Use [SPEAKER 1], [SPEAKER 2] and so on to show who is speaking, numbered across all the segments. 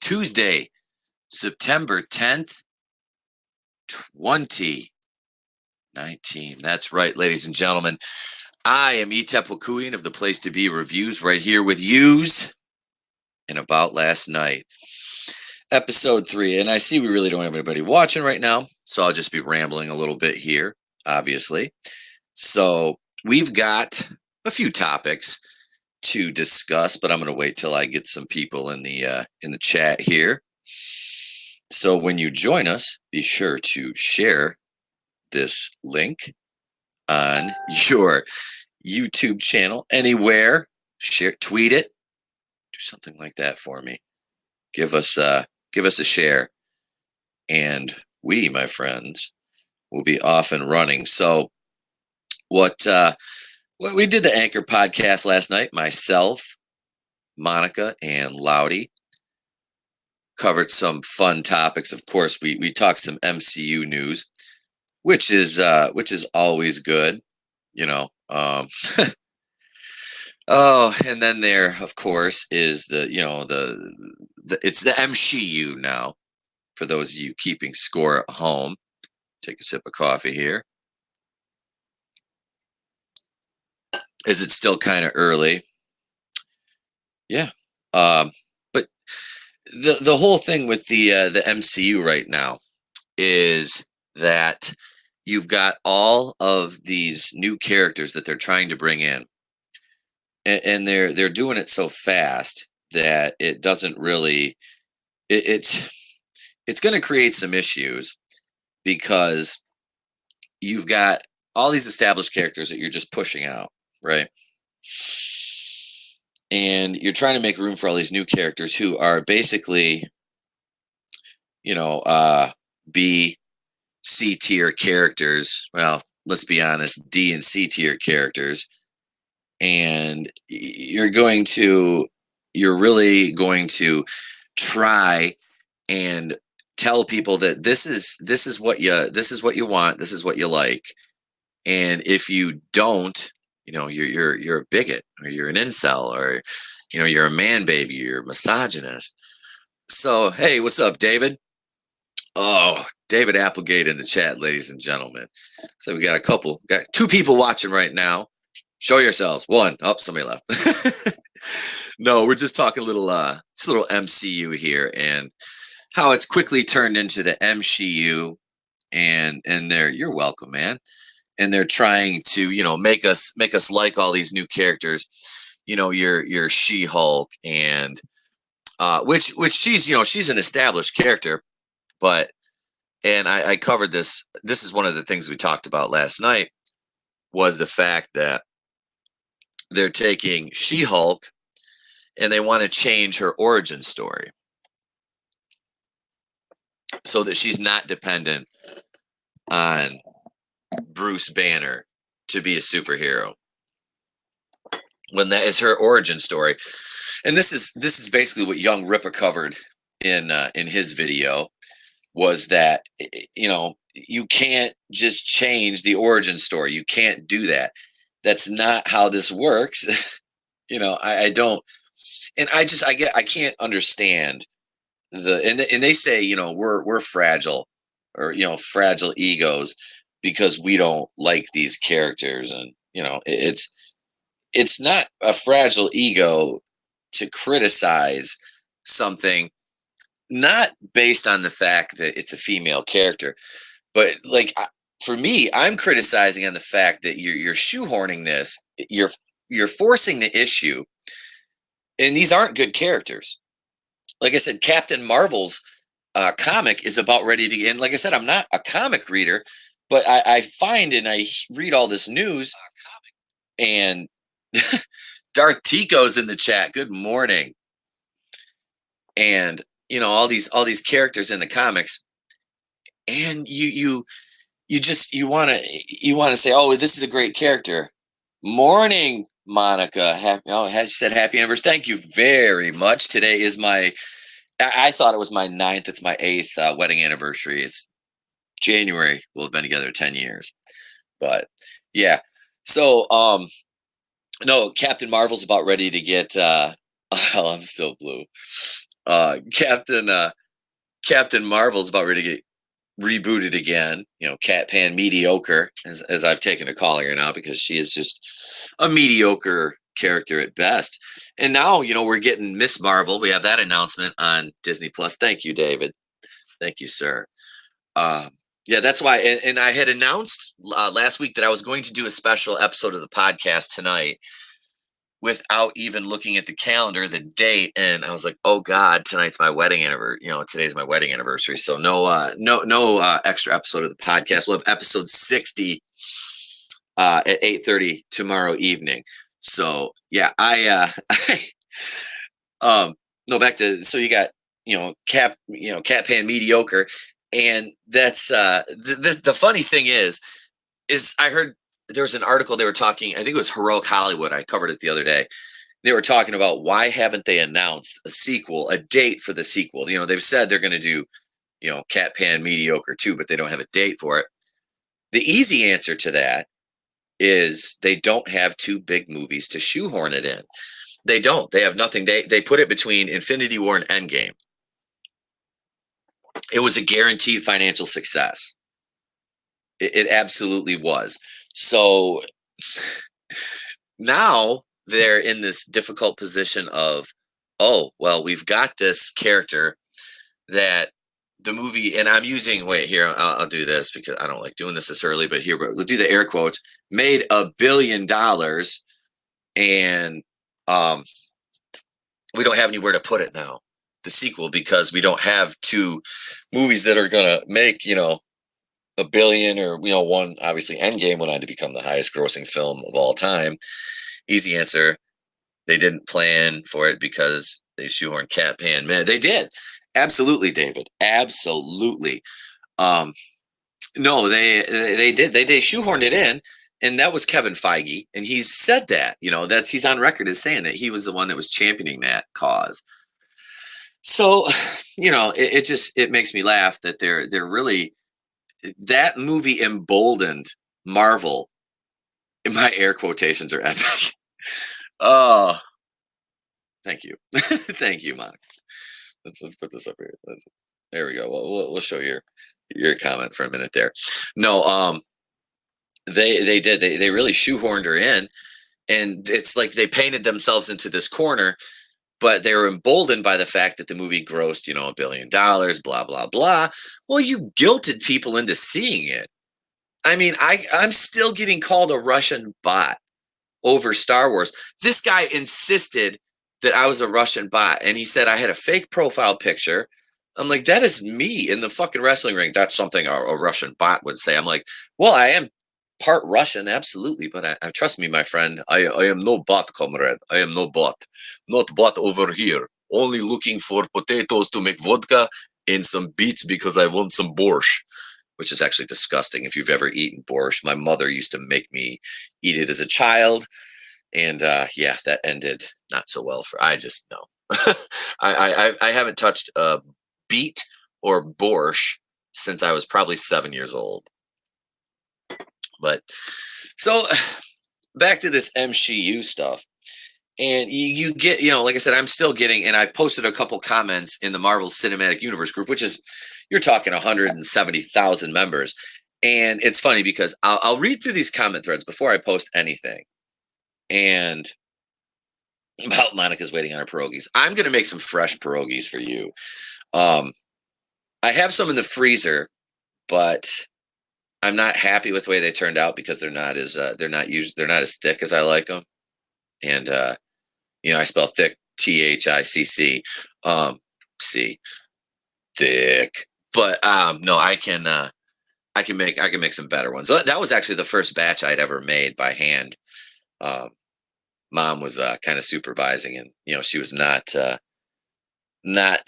[SPEAKER 1] Tuesday, September 10th, 2019. That's right, ladies and gentlemen. I am Etep Wakuian of the Place to Be Reviews, right here with yous and About Last Night. Episode 3. And I see we really don't have anybody watching right now, so I'll just be rambling a little bit here, obviously. So we've got a few topics to discuss, but I'm going to wait till I get some people in the chat here. So when you join us, be sure to share this link on your YouTube channel anywhere. Share, tweet it, do something like that for me. Give us a share, and we, my friends, will be off and running. So what we did the Anchor podcast last night. Myself, Monica, and Loudy covered some fun topics. Of course, we talked some MCU news, which is always good, you know. Oh, and then there, of course, is the it's the MCU now. For those of you keeping score at home, take a sip of coffee here. Is it still kind of early? Yeah. But the whole thing with the MCU right now is that you've got all of these new characters that they're trying to bring in, and they're doing it so fast that it doesn't really it's going to create some issues because you've got all these established characters that you're just pushing out, right? And you're trying to make room for all these new characters who are basically, B, C tier characters. Well, let's be honest, D and C tier characters. And you're really going to try and tell people that this is what you want, this is what you like. And if you don't, you're a bigot, or you're an incel, or you're a man baby, you're a misogynist. So hey, what's up, David? Oh, David Applegate in the chat, ladies and gentlemen. So we got two people watching right now. Show yourselves. One. Oh, somebody left. No, we're just talking a little MCU here, and how it's quickly turned into the MCU, and you're welcome, man. And they're trying to make us like all these new characters. Your She-Hulk, and which she's an established character, and I covered this. This is one of the things we talked about last night, was the fact that they're taking She-Hulk and they want to change her origin story so that she's not dependent on Bruce Banner to be a superhero, when that is her origin story. And this is basically what Young Ripper covered in his video, was that you can't just change the origin story. You can't do that. That's not how this works. I don't, and I can't understand and they say we're fragile, or fragile egos, because we don't like these characters. And it's not a fragile ego to criticize something not based on the fact that it's a female character, but for me, I'm criticizing on the fact that you're shoehorning this, you're forcing the issue, and these aren't good characters. Like I said, Captain Marvel's comic is about ready to end. Like I said, I'm not a comic reader, but I find, and I read all this news, and Darth Tico's in the chat. Good morning. And all these characters in the comics, and you want to say, oh, this is a great character. Morning, Monica. Said happy anniversary. Thank you very much. Today is I thought it was my 9th. It's my 8th wedding anniversary. It's January. We'll have been together 10 years. But yeah. So no, Captain Marvel's about ready to get well, I'm still blue. Captain Marvel's about ready to get rebooted again. Cat Pan mediocre, as I've taken to calling her now, because she is just a mediocre character at best. And now, we're getting Miss Marvel. We have that announcement on Disney Plus. Thank you, David. Thank you, sir. Uh, yeah, that's why. And I had announced last week that I was going to do a special episode of the podcast tonight without even looking at the calendar, the date, and I was like, "Oh God, tonight's my wedding anniversary. Today's my wedding anniversary." So no extra episode of the podcast. We'll have episode 60 at 8:30 tomorrow evening. So yeah, no, back to, so you got Cat Pan mediocre, and that's the funny thing is I heard there was an article they were talking. I think it was Heroic Hollywood. I covered it the other day. They were talking about why haven't they announced a sequel, a date for the sequel. They've said they're going to do Cat Pan mediocre too, but they don't have a date for it. The easy answer to that is they don't have two big movies to shoehorn it in. They don't. They have nothing. They put it between Infinity War and Endgame. It was a guaranteed financial success. It absolutely was. So now they're in this difficult position of, oh, well, we've got this character that the movie, and I'm using, wait, here, I'll do this because I don't like doing this early, but here, we'll do the air quotes, made $1 billion, and we don't have anywhere to put it now, the sequel, because we don't have two movies that are going to make, $1 billion, or, one, obviously Endgame went on to become the highest grossing film of all time. Easy answer. They didn't plan for it because they shoehorned Cat Pan. Man, they did. Absolutely, David. Absolutely. No, they did. They shoehorned it in, and that was Kevin Feige, and he's said that. He's on record as saying that he was the one that was championing that cause. So, it makes me laugh that they're really, that movie emboldened Marvel. And my air quotations are epic. Oh, thank you. Thank you, Monica. Let's put this up here. There we go. We'll show your comment for a minute there. No, they did. They really shoehorned her in, and it's like they painted themselves into this corner, but they were emboldened by the fact that the movie grossed, $1 billion, blah, blah, blah. Well, you guilted people into seeing it. I mean, I'm still getting called a Russian bot over Star Wars. This guy insisted that I was a Russian bot, and he said I had a fake profile picture. I'm like, that is me in the fucking wrestling ring. That's something a Russian bot would say. I'm like, well, I am part Russian, absolutely, but I trust me, my friend. I am no bot, comrade. I am no bot. Not bot over here. Only looking for potatoes to make vodka and some beets because I want some borscht, which is actually disgusting. If you've ever eaten borscht, my mother used to make me eat it as a child. And yeah, that ended not so well for, I just know. I haven't touched a beet or borscht since I was probably 7 years old. But so back to this MCU stuff. And you get, like I said, I'm still getting, and I've posted a couple comments in the Marvel Cinematic Universe group, which is, you're talking 170,000 members. And it's funny because I'll read through these comment threads before I post anything. And about Monica's waiting on her pierogies. I'm going to make some fresh pierogies for you. I have some in the freezer, but I'm not happy with the way they turned out because they're not as thick as I like them. And I spell thick THICC, C, thick. But no, I can make some better ones. That was actually the first batch I'd ever made by hand. Mom was kind of supervising, and she was not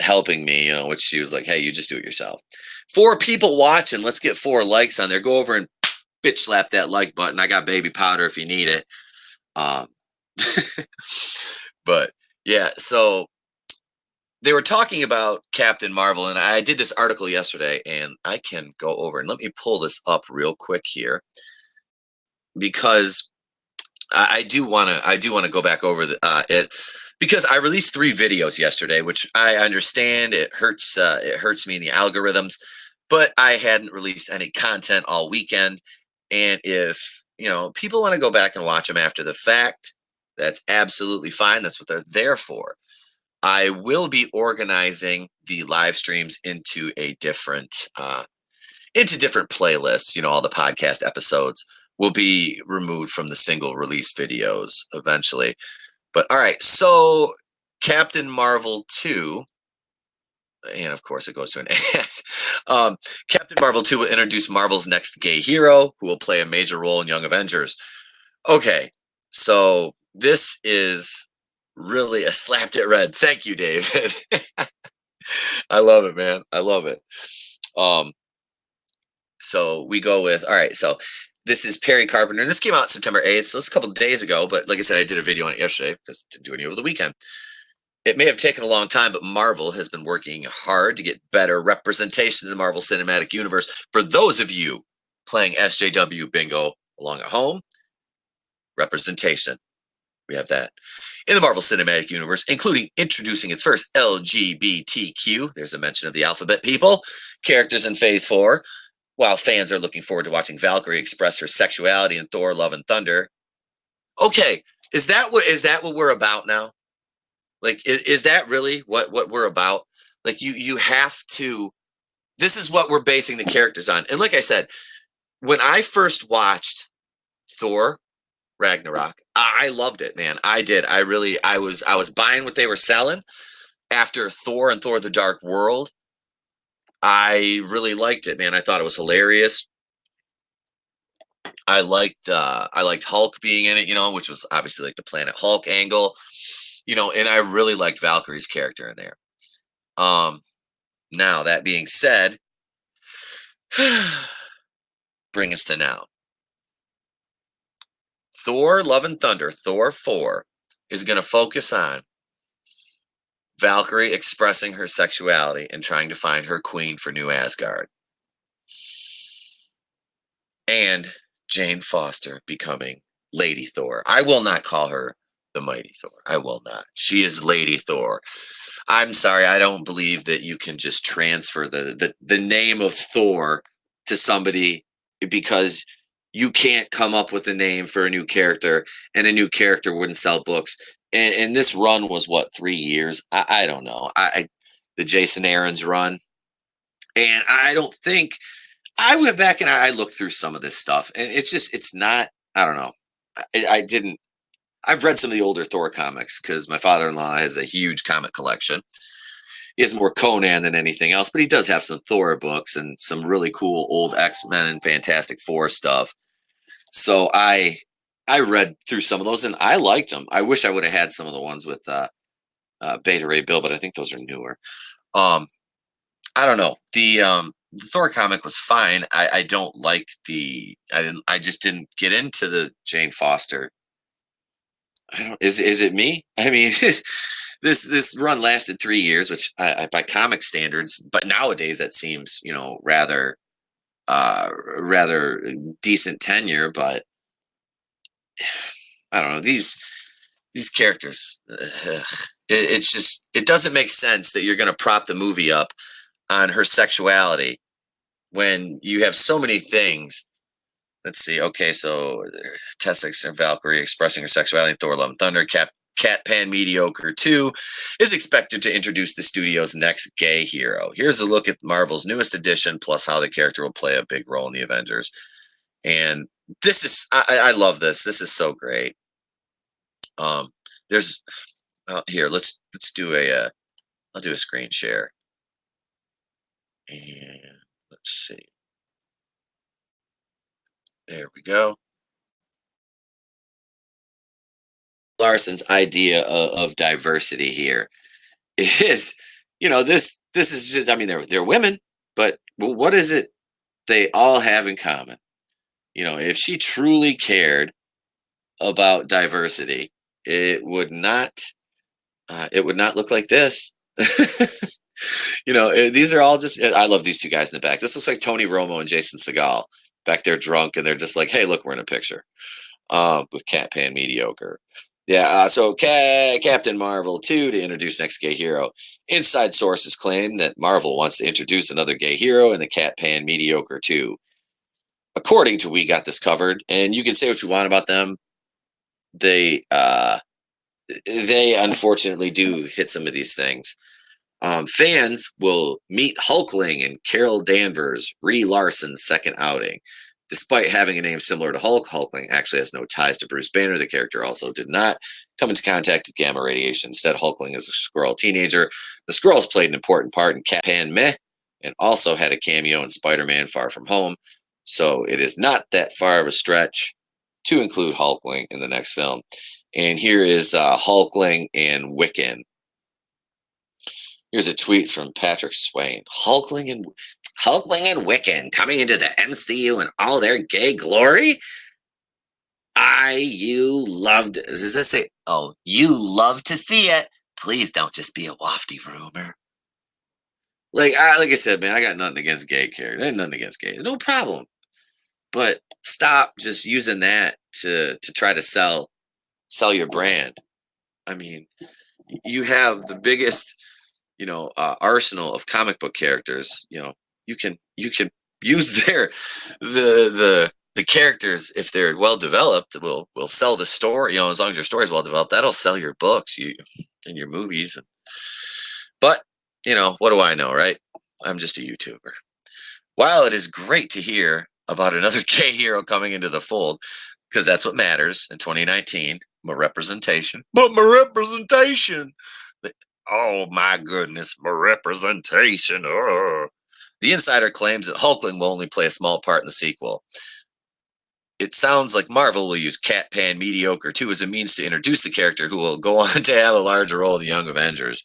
[SPEAKER 1] helping me, which she was like, hey, you just do it yourself. 4 people watching, let's get 4 likes on there. Go over and bitch slap that like button. I got baby powder if you need it. But yeah, so they were talking about Captain Marvel, and I did this article yesterday, and I can go over and let me pull this up real quick here, because I do want to go back over it. because I released 3 videos yesterday, which I understand it hurts me in the algorithms, but I hadn't released any content all weekend. And if, people want to go back and watch them after the fact, that's absolutely fine. That's what they're there for. I will be organizing the live streams into different playlists. All the podcast episodes will be removed from the single release videos eventually. But all right, so Captain Marvel 2, and of course it goes to an ad. Captain Marvel 2 will introduce Marvel's next gay hero who will play a major role in Young Avengers. Okay, so this is really a slapped it red. Thank you, David. I love it, man. I love it. So we go with, all right, so this is Perry Carpenter. This came out September 8th, so it's a couple of days ago, but like I said, I did a video on it yesterday because I didn't do any over the weekend. It may have taken a long time, but Marvel has been working hard to get better representation in the Marvel Cinematic Universe. For those of you playing SJW Bingo along at home, representation. We have that in the Marvel Cinematic Universe, including introducing its first LGBTQ. There's a mention of the alphabet people, characters in Phase 4. While fans are looking forward to watching Valkyrie express her sexuality in Thor: Love and Thunder. Okay, is that what we're about now? Like, is that really what we're about? Like, you have to. This is what we're basing the characters on. And like I said, when I first watched Thor Ragnarok, I loved it, man. I did. I was buying what they were selling. After Thor and Thor: The Dark World, I really liked it, man. I thought it was hilarious. I liked Hulk being in it, which was obviously like the Planet Hulk angle, and I really liked Valkyrie's character in there. Now that being said, bring us to now. Thor: Love and Thunder, Thor 4, is going to focus on Valkyrie expressing her sexuality and trying to find her queen for New Asgard. And Jane Foster becoming Lady Thor. I will not call her the Mighty Thor. I will not. She is Lady Thor. I'm sorry, I don't believe that you can just transfer the name of Thor to somebody because you can't come up with a name for a new character, and a new character wouldn't sell books. And this run was what, 3 years? I don't know. The Jason Aaron's run, and I don't think I went back and I looked through some of this stuff, and it's not. I don't know. I didn't. I've read some of the older Thor comics because my father-in-law has a huge comic collection. He has more Conan than anything else, but he does have some Thor books and some really cool old X-Men and Fantastic Four stuff. So I read through some of those and I liked them. I wish I would have had some of the ones with Beta Ray Bill, but I think those are newer. I don't know. The Thor comic was fine. I don't like I just didn't get into the Jane Foster. Is it me? I mean, this run lasted 3 years, which by comic standards, but nowadays that seems, rather decent tenure, but I don't know, these characters, it's just, it doesn't make sense that you're going to prop the movie up on her sexuality when you have so many things. Let's see. Okay, so Tessa and Valkyrie expressing her sexuality in Thor: Love and Thunder. Cat Pan Mediocre 2 is expected to introduce the studio's next gay hero. Here's a look at Marvel's newest edition, plus how the character will play a big role in the Avengers. And this is, I love this. This is so great. There's, here, let's do I'll do a screen share. And let's see. There we go. Larson's idea of diversity here is, this is just, I mean, they're women, but what is it they all have in common? If she truly cared about diversity, it would not look like this. These are all just, I love these two guys in the back. This looks like Tony Romo and Jason Segel back there drunk, and they're just like, hey, look, we're in a picture with Cat Pan Mediocre. Yeah, so Captain Marvel 2 to introduce next gay hero. Inside sources claim that Marvel wants to introduce another gay hero in the Cat Pan Mediocre 2. According to We Got This Covered, and you can say what you want about them, they they unfortunately do hit some of these things. Fans will meet Hulkling and Carol Danvers, Brie Larson's second outing. Despite having a name similar to Hulk, Hulkling actually has no ties to Bruce Banner. The character also did not come into contact with gamma radiation. Instead, Hulkling is a Skrull teenager. The Skrulls played an important part in Pan Meh and also had a cameo in Spider Man Far From Home. So it is not that far of a stretch to include Hulkling in the next film. And here is Hulkling and Wiccan. Here's a tweet from Patrick Swain. Hulkling and Wiccan coming into the MCU in all their gay glory. You loved. Does that say? Oh, you love to see it. Please don't just be a wafty rumor. Like I said, man, I got nothing against gay characters. There's nothing against gay. No problem. But stop just using that to try to sell your brand. I mean, you have the biggest arsenal of comic book characters. You can use the characters if they're well developed. Will sell the story. As long as your story is well developed, that'll sell your books, and your movies. But what do I know, right? I'm just a YouTuber. While it is great to hear about another gay hero coming into the fold, because that's what matters in 2019, my representation. But my representation. Oh my goodness, my representation. The insider claims that Hulkling will only play a small part in the sequel. It sounds like Marvel will use Cat Pan Mediocre 2 as a means to introduce the character who will go on to have a larger role in the Young Avengers.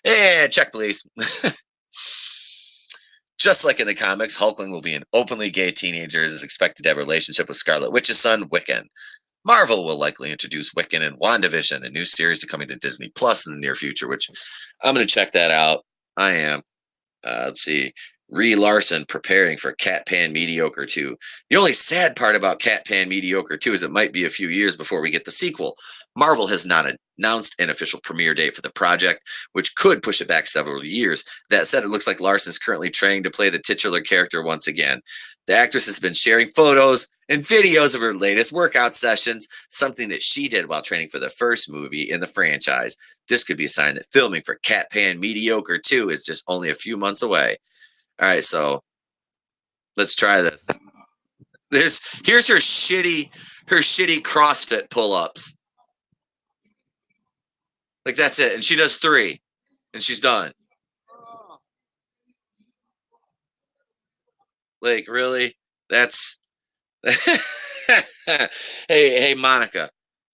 [SPEAKER 1] Yeah, check please. Just like in the comics, Hulkling will be an openly gay teenager and is expected to have a relationship with Scarlet Witch's son, Wiccan. Marvel will likely introduce Wiccan in WandaVision, a new series coming to Disney Plus in the near future, which I'm going to check that out. I am. Let's see. Brie Larson preparing for Cat Pan Mediocre 2. The only sad part about Cat Pan Mediocre 2 is it might be a few years before we get the sequel. Marvel has not announced an official premiere date for the project, which could push it back several years. That said, it looks like Larson is currently training to play the titular character once again. The actress has been sharing photos and videos of her latest workout sessions, something that she did while training for the first movie in the franchise. This could be a sign that filming for Cat Pan Mediocre 2 is just only a few months away. All right, so let's try this. Here's her shitty CrossFit pull-ups. Like that's it, and she does 3, and she's done. Like really? That's hey Monica.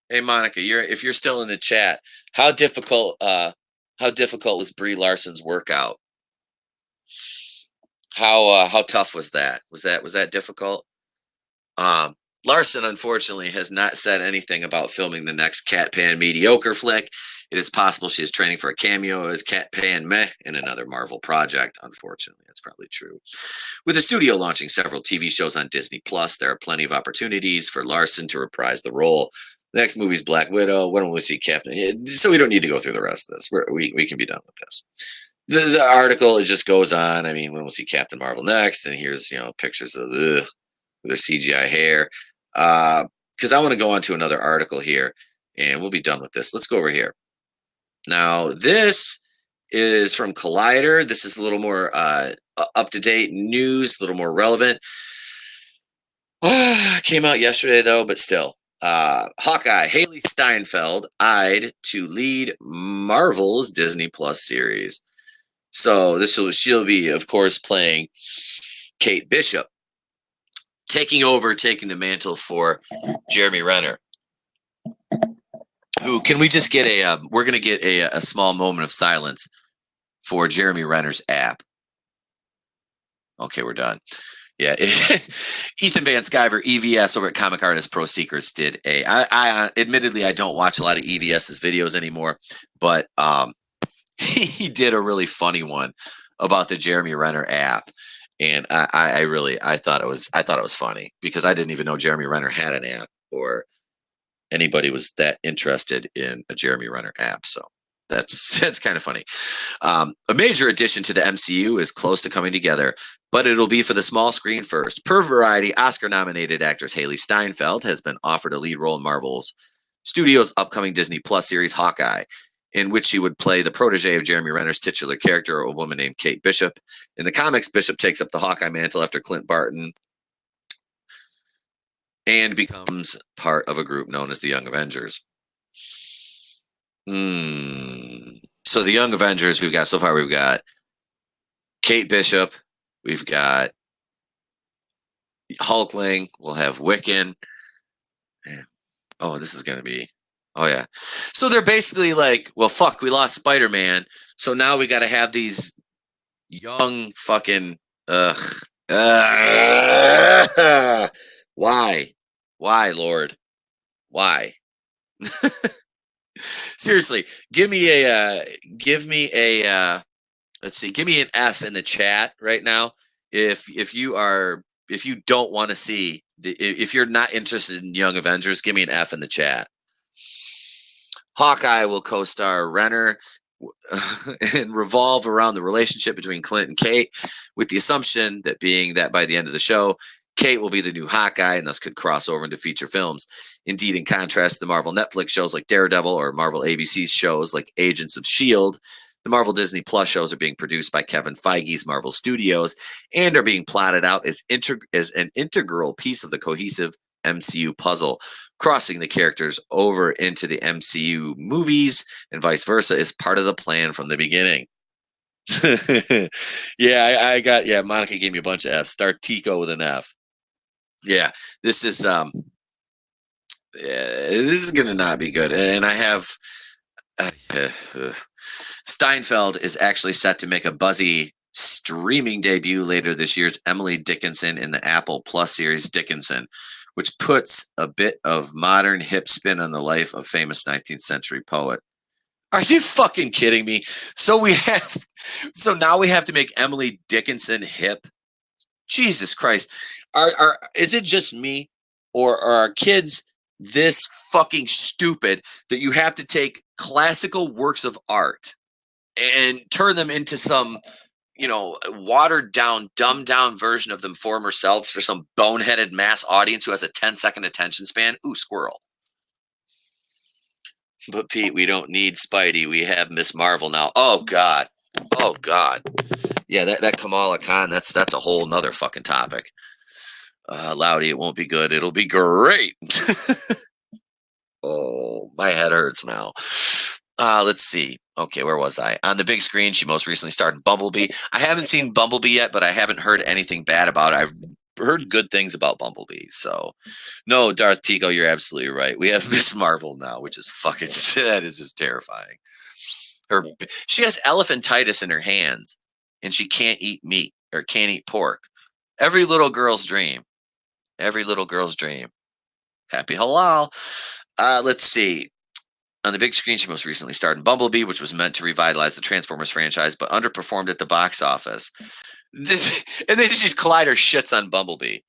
[SPEAKER 1] Hey Monica, if you're still in the chat, how difficult was Brie Larson's workout? How tough was that? Was that difficult? Larson unfortunately has not said anything about filming the next Cat Pan Mediocre flick. It is possible she is training for a cameo as Cat Pan Meh in another Marvel project. Unfortunately, that's probably true. With the studio launching several TV shows on Disney Plus, there are plenty of opportunities for Larson to reprise the role. The next movie is Black Widow. When will we see Captain? So we don't need to go through the rest of this. We can be done with this. The article, it just goes on. I mean, when we'll see Captain Marvel next, and here's pictures of their CGI hair. Because I want to go on to another article here, and we'll be done with this. Let's go over here. Now, this is from Collider. This is a little more up-to-date news, a little more relevant. Came out yesterday, though, but still. Hawkeye, Haley Steinfeld, eyed to lead Marvel's Disney Plus series. So she'll be, of course, playing Kate Bishop, taking the mantle for Jeremy Renner. Who can we just get we're going to get a small moment of silence for Jeremy Renner's app. Okay, we're done. Yeah, Ethan Van Sciver, EVS over at Comic Artist Pro Secrets did I admittedly I don't watch a lot of EVS's videos anymore, but he did a really funny one about the Jeremy Renner app. And I thought it was funny because I didn't even know Jeremy Renner had an app, or anybody was that interested in a Jeremy Renner app. So that's that's kind of funny. A major addition to the MCU is close to coming together, but it'll be for the small screen first. Per Variety, Oscar-nominated actress Haley Steinfeld has been offered a lead role in Marvel's Studios' upcoming Disney Plus series Hawkeye, in which she would play the protege of Jeremy Renner's titular character, a woman named Kate Bishop. In the comics, Bishop takes up the Hawkeye mantle after Clint Barton and becomes part of a group known as the Young Avengers. So the Young Avengers, we've got Kate Bishop, we've got Hulkling, we'll have Wiccan. Oh, this is going to be, oh yeah. So they're basically like, well, fuck, we lost Spider-Man, so now we got to have these young fucking, why, Lord, why? Seriously, give me a let's see, give me an F in the chat right now if you don't want to see if you're not interested in Young Avengers. Give me an F in the chat. Hawkeye will co-star Renner and revolve around the relationship between Clint and Kate, with the assumption that being that by the end of the show, Kate will be the new Hawkeye and thus could cross over into feature films. Indeed, in contrast to the Marvel Netflix shows like Daredevil or Marvel ABC shows like Agents of S.H.I.E.L.D., the Marvel Disney Plus shows are being produced by Kevin Feige's Marvel Studios and are being plotted out as an integral piece of the cohesive MCU puzzle. Crossing the characters over into the MCU movies and vice versa is part of the plan from the beginning. I got, Monica gave me a bunch of F's. Start Tico with an F. Yeah, this is gonna not be good. And I have Steinfeld is actually set to make a buzzy streaming debut later this year's Emily Dickinson in the Apple Plus series Dickinson, which puts a bit of modern hip spin on the life of famous 19th century poet. Are you fucking kidding me? So now we have to make Emily Dickinson hip. Jesus Christ. Is it just me, or are our kids this fucking stupid that you have to take classical works of art and turn them into some, watered down, dumbed down version of them former selves for some boneheaded mass audience who has a 10-second attention span? Ooh, squirrel. But Pete, we don't need Spidey. We have Miss Marvel now. Oh God. Yeah, that Kamala Khan, that's a whole nother fucking topic. Loudy, it won't be good. It'll be great. Oh, my head hurts now. Let's see. Okay, where was I? On the big screen, she most recently starred in Bumblebee. I haven't seen Bumblebee yet, but I haven't heard anything bad about it. I've heard good things about Bumblebee. So, no, Darth Tico, you're absolutely right. We have Miss Marvel now, which is fucking, that is just terrifying. She has elephantitis in her hands, and she can't eat meat or can't eat pork. Every little girl's dream. Happy halal. Let's see. On the big screen, she most recently starred in Bumblebee, which was meant to revitalize the Transformers franchise, but underperformed at the box office. And then just Collider shits on Bumblebee.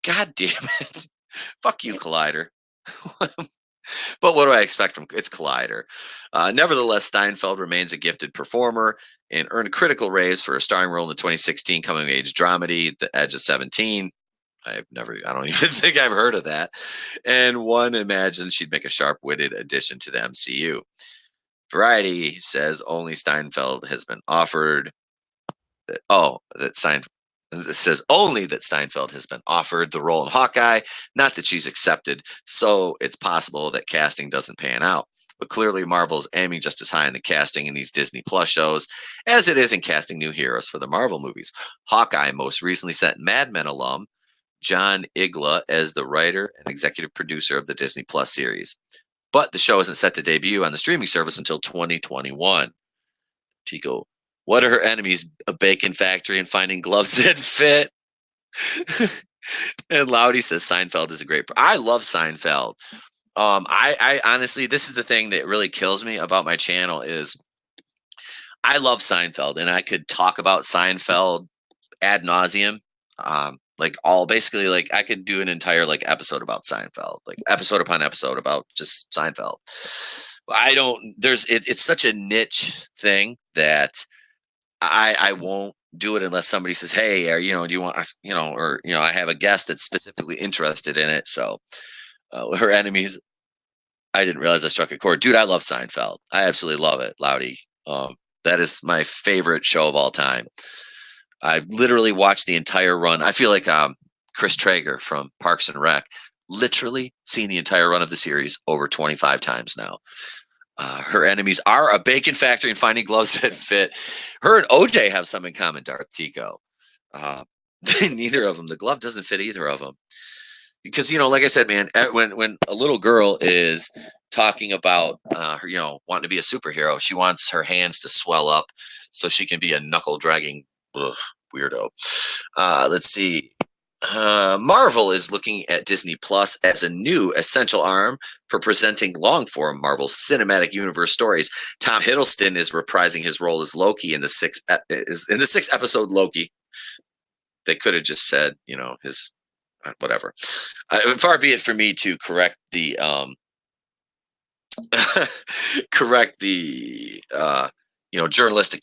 [SPEAKER 1] God damn it. Fuck you, Collider. But what do I expect from it's Collider? Nevertheless, Steinfeld remains a gifted performer and earned a critical raise for a starring role in the 2016 coming-of-age dramedy, The Edge of 17. I don't even think I've heard of that. And one imagines she'd make a sharp-witted addition to the MCU. Variety says only Steinfeld has been offered. It says only that Steinfeld has been offered the role in Hawkeye, not that she's accepted. So it's possible that casting doesn't pan out. But clearly, Marvel's aiming just as high in the casting in these Disney Plus shows as it is in casting new heroes for the Marvel movies. Hawkeye most recently sent Mad Men alum John Igla as the writer and executive producer of the Disney Plus series. But the show isn't set to debut on the streaming service until 2021. Tico, what are her enemies? A bacon factory and finding gloves that fit? And Loudy says Seinfeld is a great. I love Seinfeld. I honestly, this is the thing that really kills me about my channel is I love Seinfeld, and I could talk about Seinfeld ad nauseum. like all basically like I could do an entire like episode about Seinfeld, like episode upon episode about just Seinfeld. I don't. It's such a niche thing that I won't do it unless somebody says, "Hey, or do you want us?" Or I have a guest that's specifically interested in it. So her enemies. I didn't realize I struck a chord, dude. I love Seinfeld. I absolutely love it, Loudy. That is my favorite show of all time. I've literally watched the entire run. I feel like Chris Traeger from Parks and Rec, literally seen the entire run of the series over 25 times now. Her enemies are a bacon factory and finding gloves that fit. Her and OJ have some in common, Darth Tico. Uh, neither of them. The glove doesn't fit either of them. Because like I said, man, when a little girl is talking about her, wanting to be a superhero, she wants her hands to swell up so she can be a knuckle dragging weirdo. Let's see. Marvel is looking at Disney Plus as a new essential arm for presenting long-form Marvel Cinematic Universe stories. Tom Hiddleston is reprising his role as Loki in the sixth episode Loki. They could have just said, his whatever. Far be it for me to correct the journalistic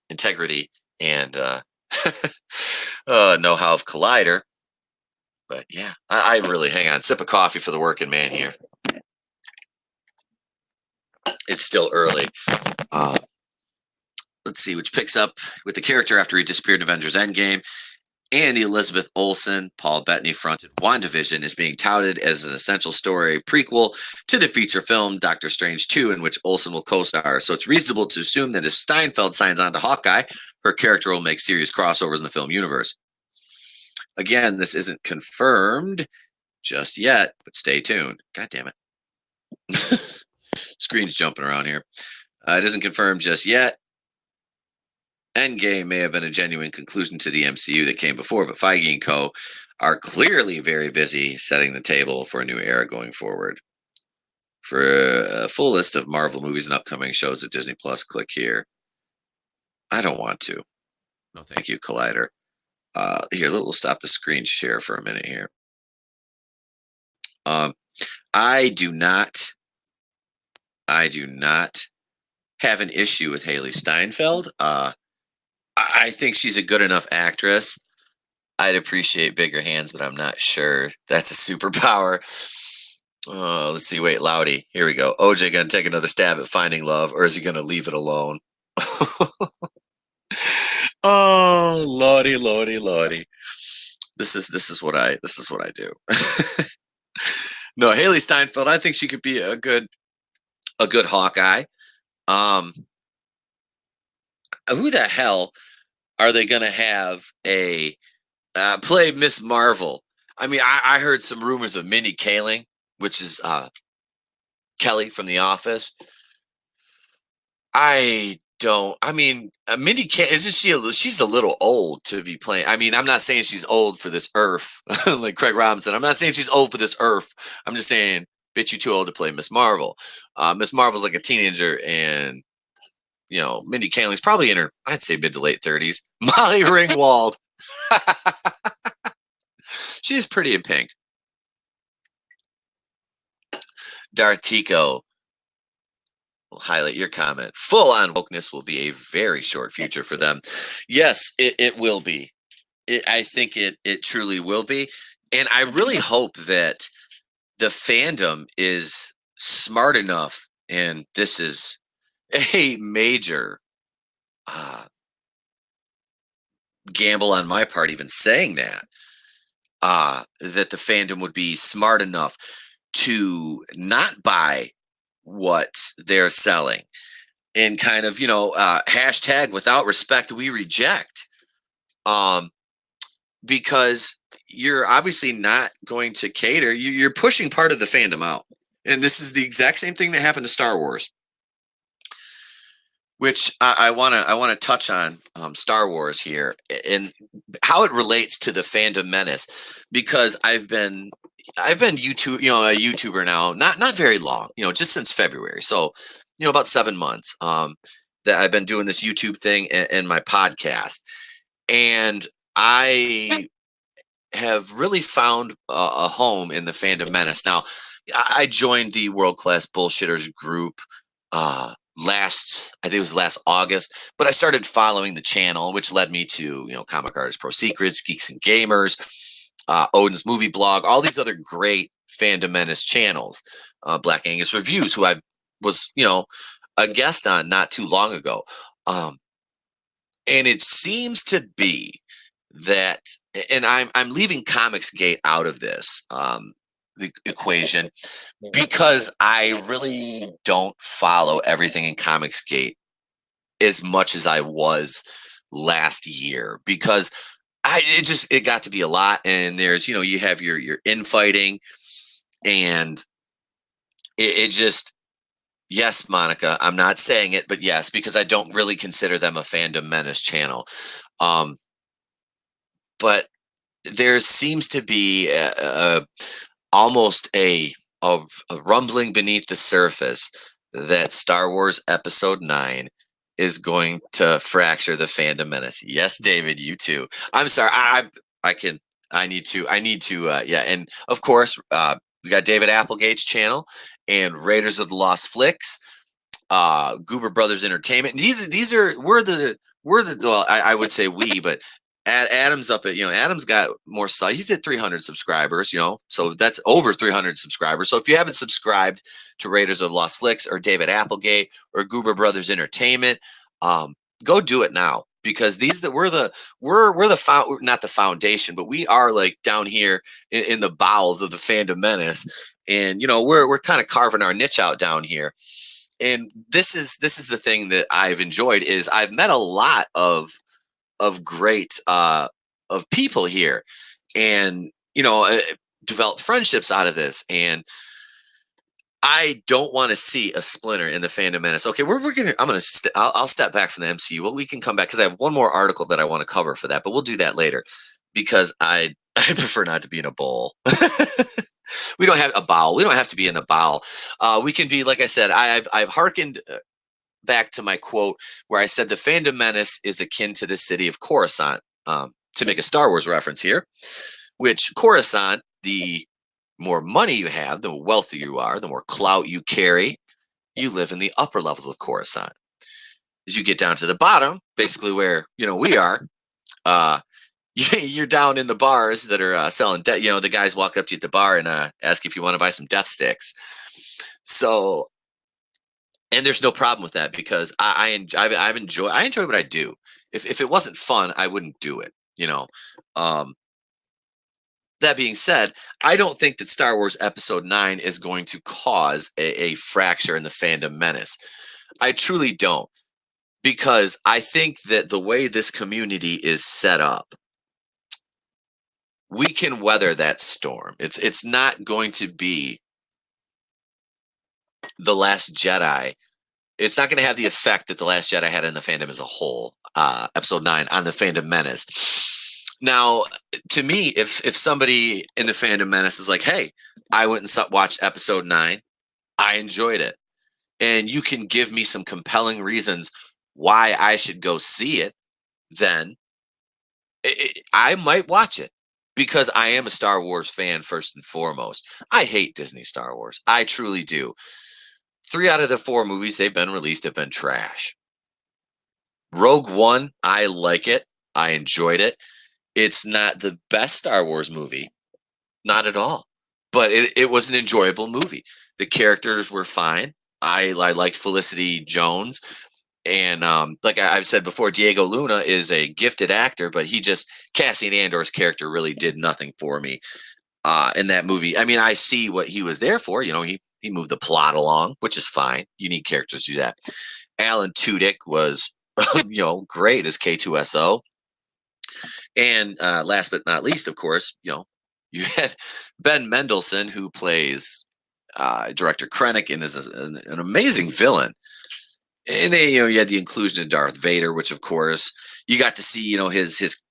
[SPEAKER 1] integrity and know-how of Collider. But yeah, I really hang on. Sip of coffee for the working man here. It's still early. Let's see, which picks up with the character after he disappeared in Avengers Endgame. And the Elizabeth Olsen, Paul Bettany fronted WandaVision is being touted as an essential story prequel to the feature film Doctor Strange 2, in which Olsen will co-star. So it's reasonable to assume that if Steinfeld signs on to Hawkeye, her character will make serious crossovers in the film universe. Again, this isn't confirmed just yet, but stay tuned. God damn it. Screen's jumping around here. It isn't confirmed just yet. Endgame may have been a genuine conclusion to the MCU that came before, but Feige and co. are clearly very busy setting the table for a new era going forward. For a full list of Marvel movies and upcoming shows at Disney Plus, click here. I don't want to. No, thank you, Collider. Here, we'll stop the screen share for a minute here. I do not have an issue with Haley Steinfeld. I think she's a good enough actress. I'd appreciate bigger hands, but I'm not sure that's a superpower. Let's see. Wait, Loudy. Here we go. OJ gonna take another stab at finding love, or is he gonna leave it alone? Oh, lordy. This is what I do. No, Haley Steinfeld. I think she could be a good Hawkeye. Who the hell are they going to have a play Miss Marvel? I mean, I heard some rumors of Mindy Kaling, which is Kelly from The Office. Mindy isn't she? She's a little old to be playing. I mean, I'm not saying she's old for this earth, like Craig Robinson. I'm not saying she's old for this earth. I'm just saying, bitch, you too old to play Miss Marvel. Miss Marvel's like a teenager, and Mindy Kaling's probably in her, I'd say, mid to late 30s. Molly Ringwald. She's pretty in pink. Darth Tico will highlight your comment. Full on wokeness will be a very short future for them. Yes, it will be. I think it truly will be. And I really hope that the fandom is smart enough, and this is a major gamble on my part even saying that the fandom would be smart enough to not buy what they're selling and kind of hashtag without respect we reject, because you're obviously not going to cater. You're pushing part of the fandom out, and this is the exact same thing that happened to Star Wars, which I want to touch on Star Wars here and how it relates to the fandom menace, because I've been YouTube, a YouTuber now, not very long, just since February. So, about 7 months that I've been doing this YouTube thing and my podcast. And I have really found a home in the Fandom Menace. Now, I joined the World Class Bullshitters group I think it was last August, but I started following the channel, which led me to, Comic Artist Pro Secrets, Geeks and Gamers, Odin's Movie Blog, all these other great Fandom Menace channels, Black Angus Reviews, who I was, a guest on not too long ago. And it seems to be that, and I'm leaving Comicsgate out of this the equation because I really don't follow everything in Comicsgate as much as I was last year because it got to be a lot, and there's you have your infighting, and it just, yes, Monica, I'm not saying it, but yes, because I don't really consider them a Fandom Menace channel. Um, but there seems to be almost a rumbling beneath the surface that Star Wars Episode 9 is going to fracture the Fandom Menace. Yes, David, you too. I'm sorry. I need to, yeah. And of course, we got David Applegate's channel and Raiders of the Lost Flicks, Goober Brothers Entertainment. And we're the well, I would say we, but Adam's up at, Adam's got more, he's at 300 subscribers, so that's over 300 subscribers. So if you haven't subscribed to Raiders of Lost Flicks or David Applegate or Goober Brothers Entertainment, go do it now, because we're not the foundation, but we are like down here in the bowels of the Fandom Menace, and we're kind of carving our niche out down here. And this is the thing that I've enjoyed is I've met a lot of great of people here, and developed friendships out of this. And I don't want to see a splinter in the Fandom Menace. Okay, I'll step back from the MCU. Well, we can come back because I have one more article that I want to cover for that, but we'll do that later because I prefer not to be in a bowl. We don't have a bowel. We don't have to be in a bowel. We can be, like I said, I've hearkened back to my quote where I said the Fandom Menace is akin to the city of Coruscant, to make a Star Wars reference here, which Coruscant, the more money you have, the wealthier you are, the more clout you carry, you live in the upper levels of Coruscant. As you get down to the bottom, basically where we are, you're down in the bars that are selling death. The guys walk up to you at the bar and ask if you want to buy some death sticks. So, and there's no problem with that because I enjoy what I do. If it wasn't fun, I wouldn't do it. That being said, I don't think that Star Wars Episode 9 is going to cause a fracture in the Fandom Menace. I truly don't, because I think that the way this community is set up, we can weather that storm. It's not going to be The Last Jedi. It's not going to have the effect that The Last Jedi had in the fandom as a whole, Episode 9, on the Fandom Menace. Now, to me, if somebody in the Fandom Menace is like, hey, I went and watched Episode 9, I enjoyed it, and you can give me some compelling reasons why I should go see it, then I might watch it, because I am a Star Wars fan first and foremost. I hate Disney Star Wars. I truly do. 3 out of the 4 movies they've been released have been trash. Rogue One, I like it. I enjoyed it. It's not the best Star Wars movie, not at all, but it was an enjoyable movie. The characters were fine. I liked Felicity Jones, and like I've said before, Diego Luna is a gifted actor, but Cassian Andor's character really did nothing for me in that movie. I mean, I see what he was there for. He moved the plot along, which is fine. You need characters to do that. Alan Tudyk was great as K2SO. And last but not least, of course, you had Ben Mendelsohn, who plays Director Krennic and is an amazing villain. And then you had the inclusion of Darth Vader, which of course you got to see his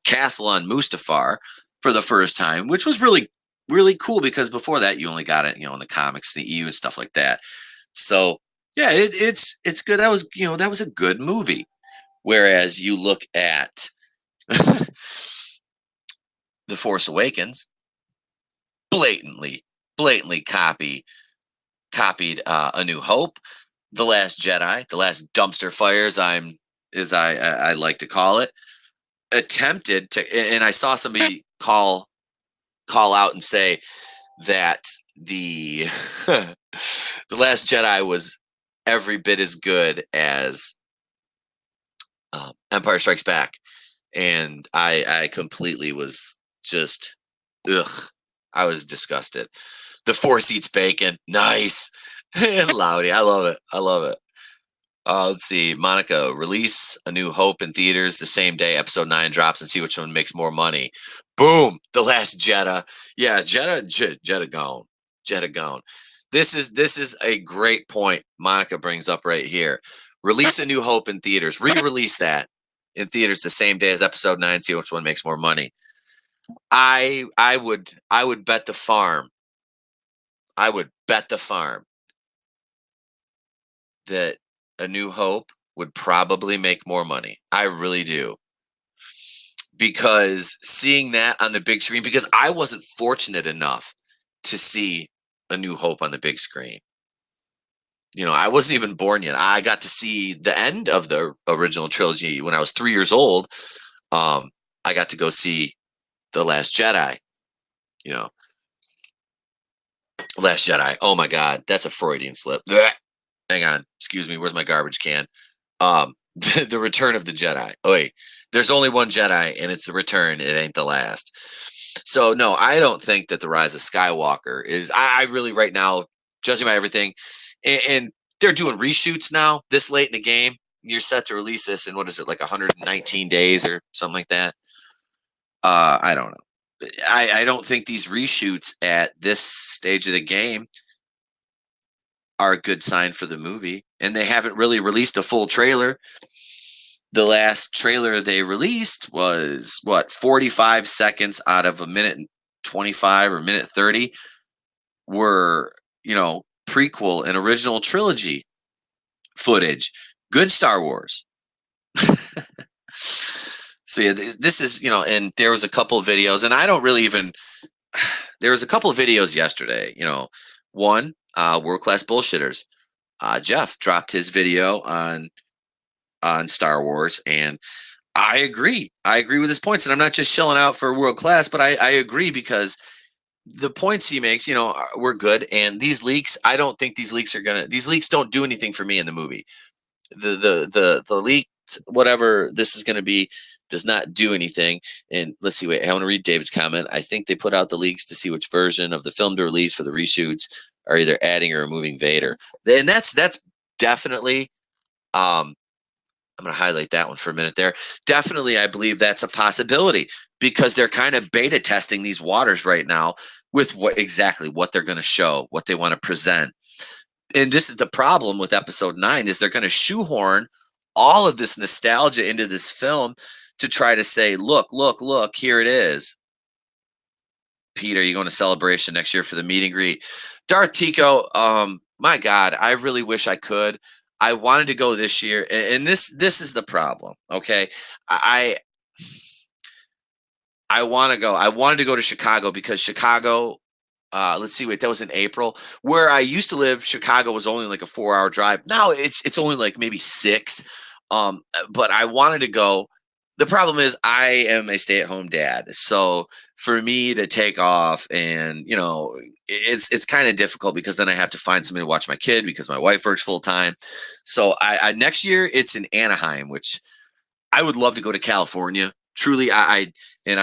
[SPEAKER 1] castle on Mustafar for the first time, which was really, really cool, because before that you only got it in the comics, the EU and stuff like that. So yeah, it's good. That was a good movie. Whereas you look at The Force Awakens blatantly, blatantly copied A New Hope, The Last Jedi, The Last Dumpster Fires. I like to call it, attempted to, and I saw somebody call out and say that the the Last Jedi was every bit as good as Empire Strikes Back, and I completely was just ugh. I was disgusted. The Force Eats Bacon, nice. And Loudy, I love it. I love it. Let's see, Monica, release A New Hope in theaters the same day Episode 9 drops and see which one makes more money. Boom, The Last Jedi. Yeah, Jedi gone, Jedi gone. This is a great point Monica brings up right here. Release A New Hope in theaters. Re-release that in theaters the same day as Episode 9. See which one makes more money. I would bet the farm. I would bet the farm that A New Hope would probably make more money. I really do. Because seeing that on the big screen, because I wasn't fortunate enough to see A New Hope on the big screen. I wasn't even born yet. I got to see the end of the original trilogy when I was 3 years old. I got to go see The Last Jedi. You know, Last Jedi. Oh my God, that's a Freudian slip. Blech. Hang on, excuse me. Where's my garbage can? The Return of the Jedi. Oh wait, there's only one Jedi, and it's the Return. It ain't the last. So no, I don't think that the Rise of Skywalker is. I really right now, judging by everything, and they're doing reshoots now. This late in the game, you're set to release this in what is it, like 119 days or something like that. I don't know. I don't think these reshoots at this stage of the game are a good sign for the movie, and they haven't really released a full trailer. The last trailer they released was what, 45 seconds out of a minute and 25 or minute 30 were, prequel and original trilogy footage. Good Star Wars. So yeah, this is, and there was a couple of videos, and I don't really even there was a couple of videos yesterday, one, World Class Bullshitters. Jeff dropped his video on Star Wars, and I agree. I agree with his points, and I'm not just shilling out for World Class, but I agree because the points he makes, were good. And these leaks, I don't think these leaks don't do anything for me in the movie. The leaked whatever this is going to be does not do anything. And let's see, wait, I want to read David's comment. I think they put out the leaks to see which version of the film to release for the reshoots are either adding or removing Vader. And that's definitely I'm going to highlight that one for a minute there. Definitely, I believe that's a possibility because they're kind of beta testing these waters right now with what they're going to show, what they want to present. And this is the problem with Episode 9 is they're going to shoehorn all of this nostalgia into this film to try to say, look, here it is. Pete, are you going to Celebration next year for the meet and greet? Darth Tico, my God, I really wish I could. I wanted to go this year, and this is the problem. Okay, I want to go. I wanted to go to Chicago because Chicago. Let's see, wait, that was in April. Where I used to live, Chicago was only like a 4-hour drive. Now it's only like maybe 6. But I wanted to go. The problem is I am a stay-at-home dad, so for me to take off and it's kind of difficult because then I have to find somebody to watch my kid because my wife works full time. So I next year it's in Anaheim, which I would love to go to California. Truly, I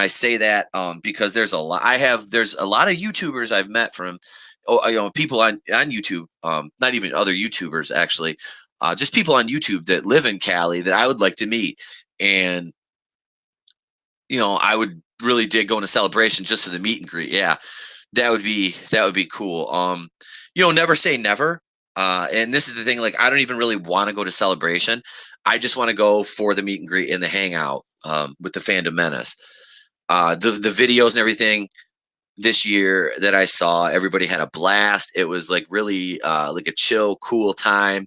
[SPEAKER 1] say that because there's a lot of YouTubers I've met from people on YouTube, not even other YouTubers actually, just people on YouTube that live in Cali that I would like to meet. And I would really dig going to Celebration just for the meet and greet. Yeah, that would be cool. Never say never. And this is the thing, like I don't even really want to go to Celebration. I just want to go for the meet and greet and the hangout with the Fandom Menace. The videos and everything this year that I saw, everybody had a blast. It was like really like a chill, cool time.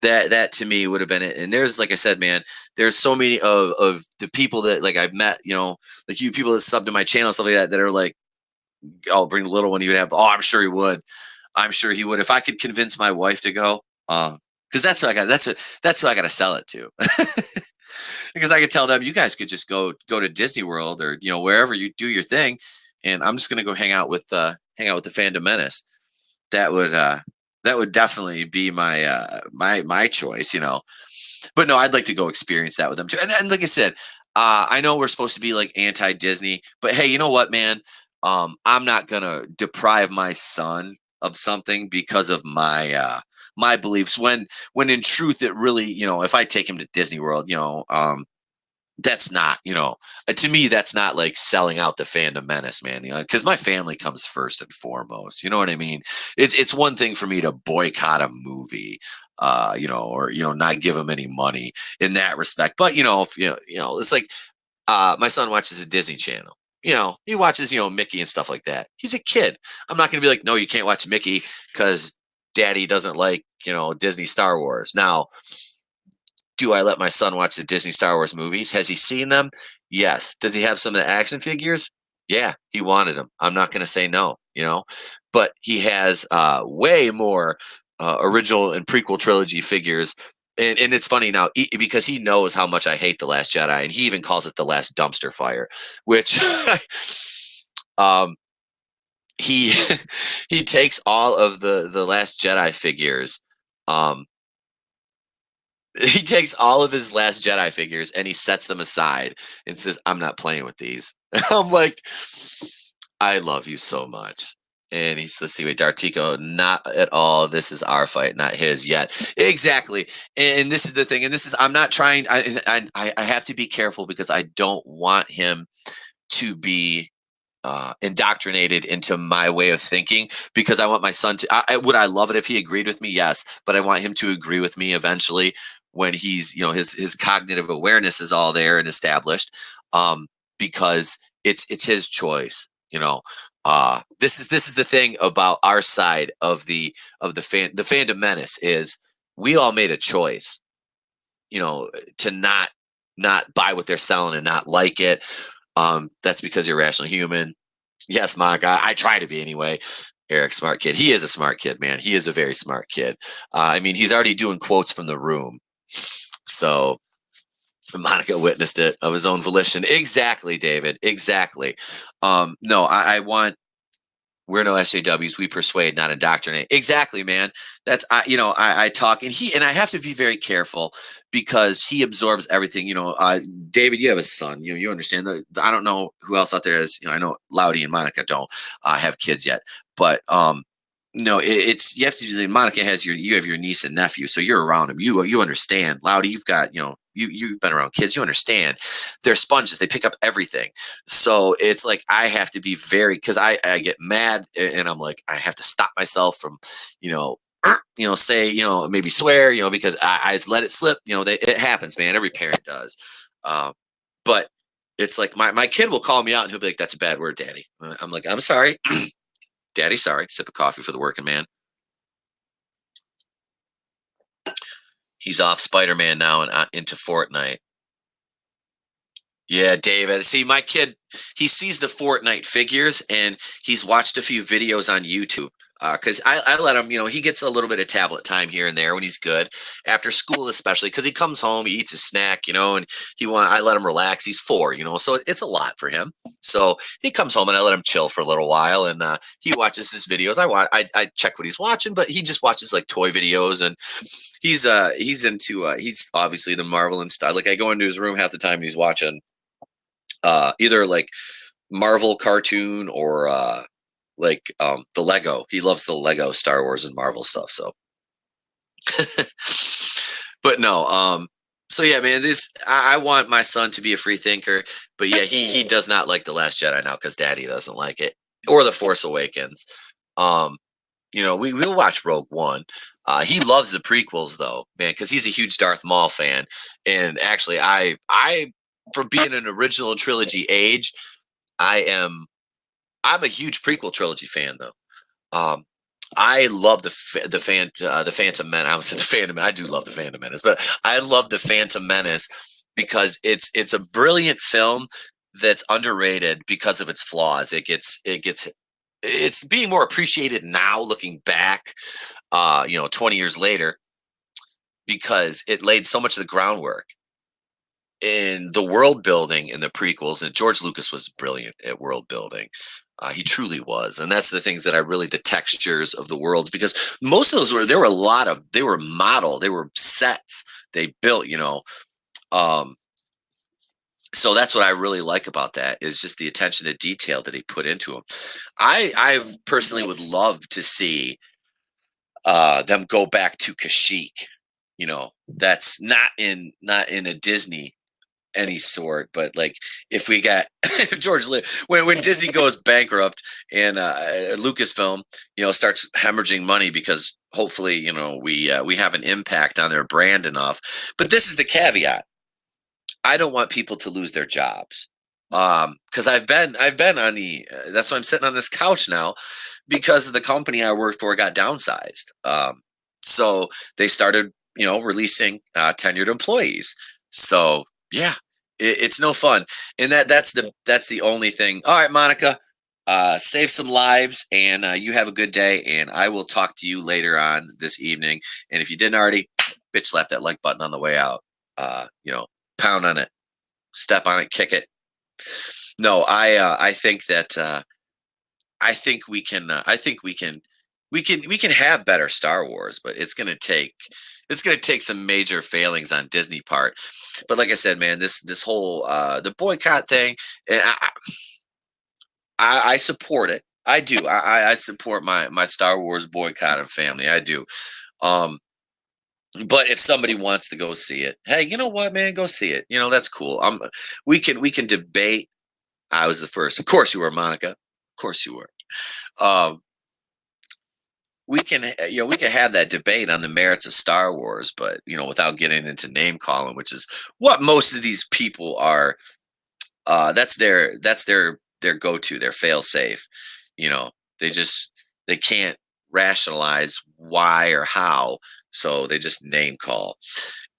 [SPEAKER 1] that to me would have been it. And there's, like I said, man, there's so many of the people that like I've met, like you people that sub to my channel, stuff like that, that are like, I'll bring the little one. He would have. Oh, I'm sure he would. I'm sure he would if I could convince my wife to go. Because that's what I got. That's who I got to sell it to. Because I could tell them, you guys could just go to Disney World or wherever you do your thing, and I'm just gonna go hang out with the Phantom Menace. That would definitely be my choice. But no, I'd like to go experience that with them too. And like I said, I know we're supposed to be like anti Disney, but hey, you know what, man? I'm not gonna deprive my son of something because of my beliefs. When in truth, it really, if I take him to Disney World, that's not, to me, that's not like selling out the Phantom Menace, man. Because my family comes first and foremost. You know what I mean? It's one thing for me to boycott a movie, or not give them any money in that respect. But if it's like my son watches the Disney Channel. He watches Mickey and stuff like that. He's a kid. I'm not going to be like, no, you can't watch Mickey because Daddy doesn't like Disney Star Wars. Now, do I let my son watch the Disney Star Wars movies? Has he seen them? Yes. Does he have some of the action figures? Yeah, he wanted them. I'm not going to say no. But he has way more original and prequel trilogy figures. And it's funny now because he knows how much I hate The Last Jedi, and he even calls it the last dumpster fire, which um, he he takes all of the Last Jedi figures. Um, he takes all of his Last Jedi figures and he sets them aside and says, "I'm not playing with these." I'm like, "I love you so much." And he's, let's see, wait, Dartico, not at all. This is our fight, not his yet. Exactly. And this is the thing. And this is, I'm not trying, I have to be careful because I don't want him to be indoctrinated into my way of thinking, because I want my son to. Would I love it if he agreed with me? Yes, but I want him to agree with me eventually when he's his cognitive awareness is all there and established, because it's his choice. This is the thing about our side of the Phantom Menace is we all made a choice, to not buy what they're selling and not like it. That's because you're a rational human. Yes, Monica, I try to be anyway. Eric, smart kid. He is a smart kid, man. He is a very smart kid. I mean, he's already doing quotes from The Room. So Monica witnessed it of his own volition. Exactly, David. Exactly. No, I want. We're no SJWs. We persuade, not indoctrinate. Exactly, man. That's I talk, and I have to be very careful because he absorbs everything. David, you have a son. You understand that. I don't know who else out there is. I know Loudy and Monica don't have kids yet, but no, it's you have to. Monica has you have your niece and nephew, so you're around them. You understand. Loudy, you've got you've been around kids. You understand. They're sponges. They pick up everything. So it's like I have to be very, because I get mad and I'm like I have to stop myself from say maybe swear because I let it slip. It happens, man. Every parent does. But it's like my kid will call me out and he'll be like, "That's a bad word, Daddy." I'm like, "I'm sorry." Daddy, sorry. Sip of coffee for the working man. He's off Spider-Man now and into Fortnite. Yeah, David. See, my kid, he sees the Fortnite figures and he's watched a few videos on YouTube. Because I let him, he gets a little bit of tablet time here and there when he's good after school, especially because he comes home, he eats a snack, and I let him relax. He's 4, so it's a lot for him. So he comes home and I let him chill for a little while, and he watches his videos. I check what he's watching, but he just watches like toy videos, and he's obviously the Marvel and stuff. Like I go into his room half the time and he's watching either like Marvel cartoon or the Lego. He loves the Lego Star Wars and Marvel stuff. So, but no, so yeah, man, I want my son to be a free thinker, but yeah, he does not like The Last Jedi now because Daddy doesn't like it, or The Force Awakens. Um, we'll watch Rogue One. He loves the prequels though, man, because he's a huge Darth Maul fan, and actually, I from being an original trilogy age, I'm a huge prequel trilogy fan though. Um, I love the Phantom Menace. I was the Phantom. I do love the Phantom Menace, but I love the Phantom Menace because it's a brilliant film that's underrated because of its flaws. It's being more appreciated now looking back, 20 years later, because it laid so much of the groundwork in the world building in the prequels. And George Lucas was brilliant at world building. He truly was, and that's the things that I really the textures of the worlds, because most of those were a lot of they were model, they were sets they built, um, so that's what I really like about that is just the attention to detail that he put into them. I personally would love to see them go back to Kashyyyk. That's not in a Disney any sort, but like if we got if when Disney goes bankrupt and Lucasfilm, starts hemorrhaging money because hopefully, we have an impact on their brand enough. But this is the caveat: I don't want people to lose their jobs. Because I've been on the that's why I'm sitting on this couch now, because the company I worked for got downsized. So they started, releasing tenured employees. So yeah, it's no fun, and that's the only thing. All right, Monica, save some lives, and you have a good day, and I will talk to you later on this evening. And if you didn't already, bitch slap that like button on the way out. Pound on it, step on it, kick it. No, I think that I think we can have better Star Wars, but it's gonna take some major failings on Disney part. But like I said, man, this whole the boycott thing, and I support it. I do. I support my Star Wars boycott of family. I do. Um, but if somebody wants to go see it, hey, you know what, man, go see it. That's cool. We can debate. I was the first. Of course you were, Monica. Of course you were. Um, we can have that debate on the merits of Star Wars, but without getting into name calling, which is what most of these people are. That's their go to, their fail safe. You know, they can't rationalize why or how, so they just name call.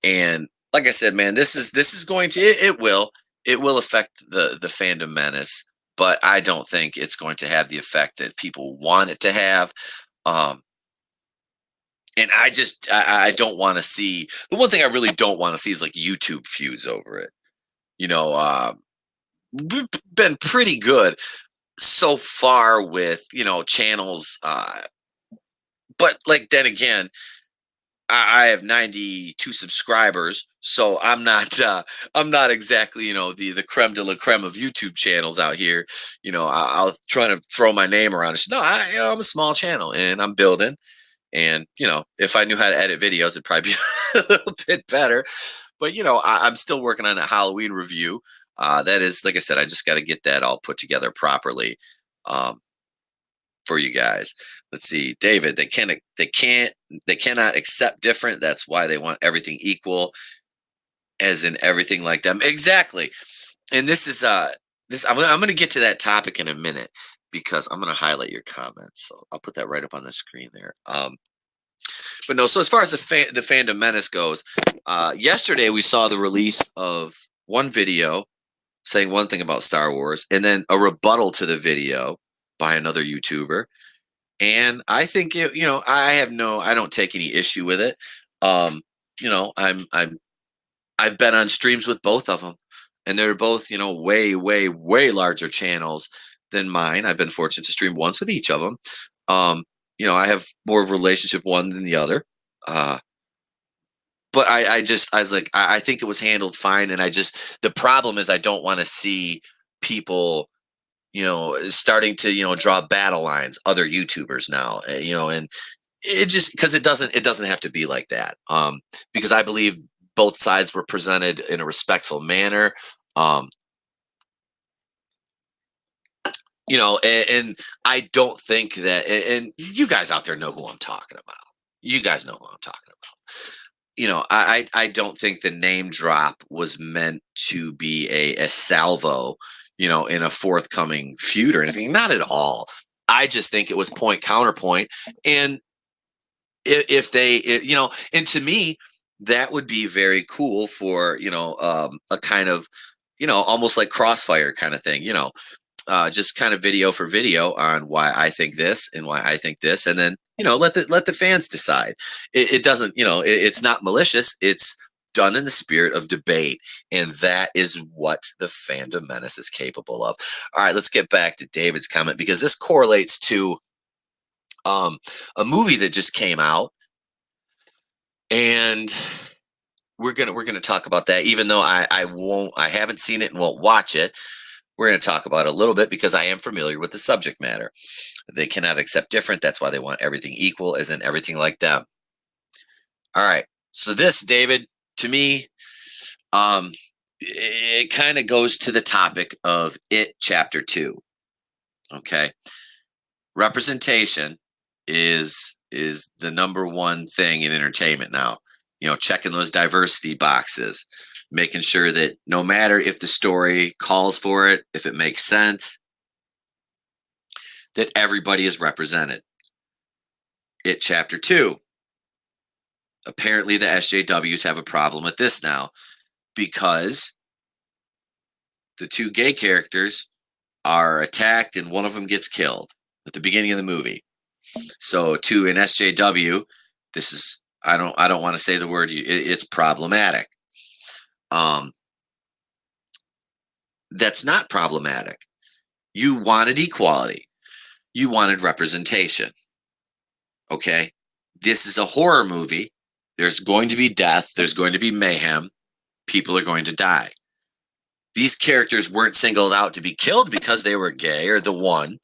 [SPEAKER 1] And like I said, man, this is going to it will affect the fandom menace, but I don't think it's going to have the effect that people want it to have. Um, and I don't want to see the one thing I really don't want to see is like YouTube feuds over it. We've been pretty good so far with channels, but like then again, I have 92 subscribers, so I'm not exactly the creme de la creme of YouTube channels out here. I'll try to throw my name around. No, I'm a small channel and I'm building. And if I knew how to edit videos, it'd probably be a little bit better. But I'm still working on that Halloween review. That is, like I said, I just got to get that all put together properly. Um, for you guys. Let's see, David. They cannot accept different. That's why they want everything equal, as in everything like them. Exactly. And this I'm gonna get to that topic in a minute because I'm gonna highlight your comments. So I'll put that right up on the screen there. But no. So as far as the fandom menace goes, yesterday we saw the release of one video saying one thing about Star Wars, and then a rebuttal to the video by another YouTuber. And I think I don't take any issue with it. Um, I've been on streams with both of them, and they're both way way way larger channels than mine. I've been fortunate to stream once with each of them. Um, I have more of a relationship one than the other. Uh, but I was like, I think it was handled fine, and the problem is I don't want to see people starting to draw battle lines, other YouTubers now, and it just because it doesn't have to be like that. Because I believe both sides were presented in a respectful manner. Um, and I don't think that, and you guys out there know who I'm talking about. You guys know who I'm talking about. I don't think the name drop was meant to be a salvo, in a forthcoming feud or anything. Not at all. I just think it was point counterpoint. And if they, and to me, that would be very cool for, a kind of, almost like Crossfire kind of thing, just kind of video for video on why I think this and why I think this, and then let the fans decide. It doesn't, it's not malicious. It's done in the spirit of debate, and that is what the Fandom Menace is capable of. All right, let's get back to David's comment because this correlates to a movie that just came out, and we're gonna talk about that. Even though I haven't seen it and won't watch it, we're going to talk about it a little bit because I am familiar with the subject matter. They cannot accept different. That's why they want everything equal, isn't everything like them. All right. So this, David, to me, it kind of goes to the topic of It Chapter 2. Okay. Representation is the number one thing in entertainment now. Checking those diversity boxes, making sure that no matter if the story calls for it, if it makes sense, that everybody is represented. It Chapter 2. Apparently, the SJWs have a problem with this now because the two gay characters are attacked and one of them gets killed at the beginning of the movie. So, to an SJW, this is I don't want to say the word. It's problematic. That's not problematic. You wanted equality. You wanted representation. Okay? This is a horror movie. There's going to be death. There's going to be mayhem. People are going to die. These characters weren't singled out to be killed because they were gay or the one.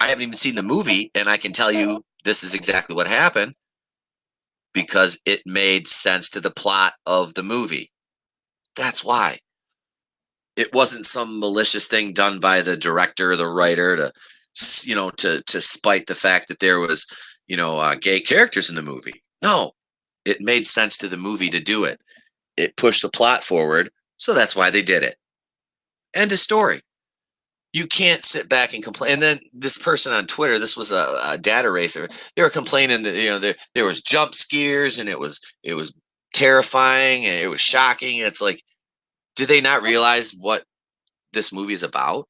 [SPEAKER 1] I haven't even seen the movie, and I can tell you this is exactly what happened because it made sense to the plot of the movie. That's why. It wasn't some malicious thing done by the director or the writer to spite the fact that there was gay characters in the movie. No, it made sense to the movie to do it. It pushed the plot forward, so that's why they did it. End of story. You can't sit back and complain. And then this person on Twitter, this was a data racer. They were complaining that there was jump scares and it was terrifying and it was shocking. It's like, did they not realize what this movie is about?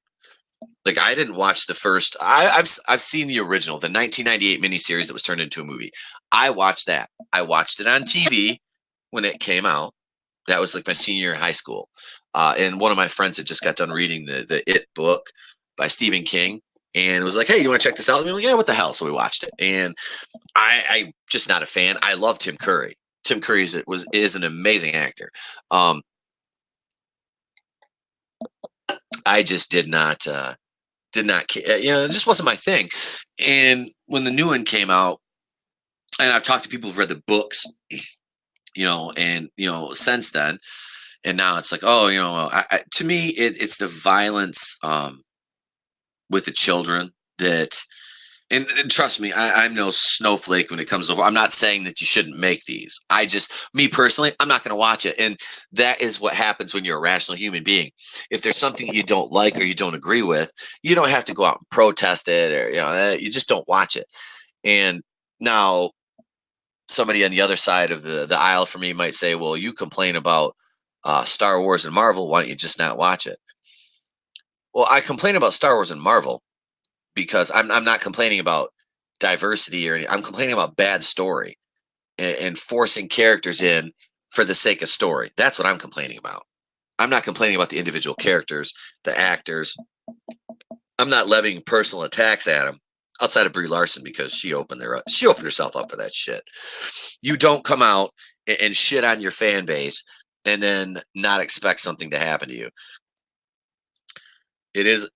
[SPEAKER 1] Like, I didn't watch the first. I've seen the original, the 1998 miniseries that was turned into a movie. I watched that. I watched it on TV when it came out. That was like my senior year in high school. And one of my friends had just got done reading the It book by Stephen King, and it was like, "Hey, you want to check this out?" And we were like, "Yeah, what the hell?" So we watched it, and I just not a fan. I love Tim Curry. Tim Curry is an amazing actor. I just did not care. It just wasn't my thing. And when the new one came out, and I've talked to people who've read the books, and since then, and now it's like, oh, to me, it's the violence with the children that, and trust me, I'm no snowflake when it comes to. I'm not saying that you shouldn't make these. Me personally, I'm not going to watch it, and that is what happens when you're a rational human being. If there's something you don't like or you don't agree with, you don't have to go out and protest it, or you just don't watch it. And now, somebody on the other side of the aisle for me might say, "Well, you complain about Star Wars and Marvel. Why don't you just not watch it?" Well, I complain about Star Wars and Marvel because I'm not complaining about diversity or I'm complaining about bad story and forcing characters in for the sake of story. That's what I'm complaining about. I'm not complaining about the individual characters, the actors. I'm not levying personal attacks at them outside of Brie Larson because she opened herself up for that shit. You don't come out and shit on your fan base and then not expect something to happen to you. It is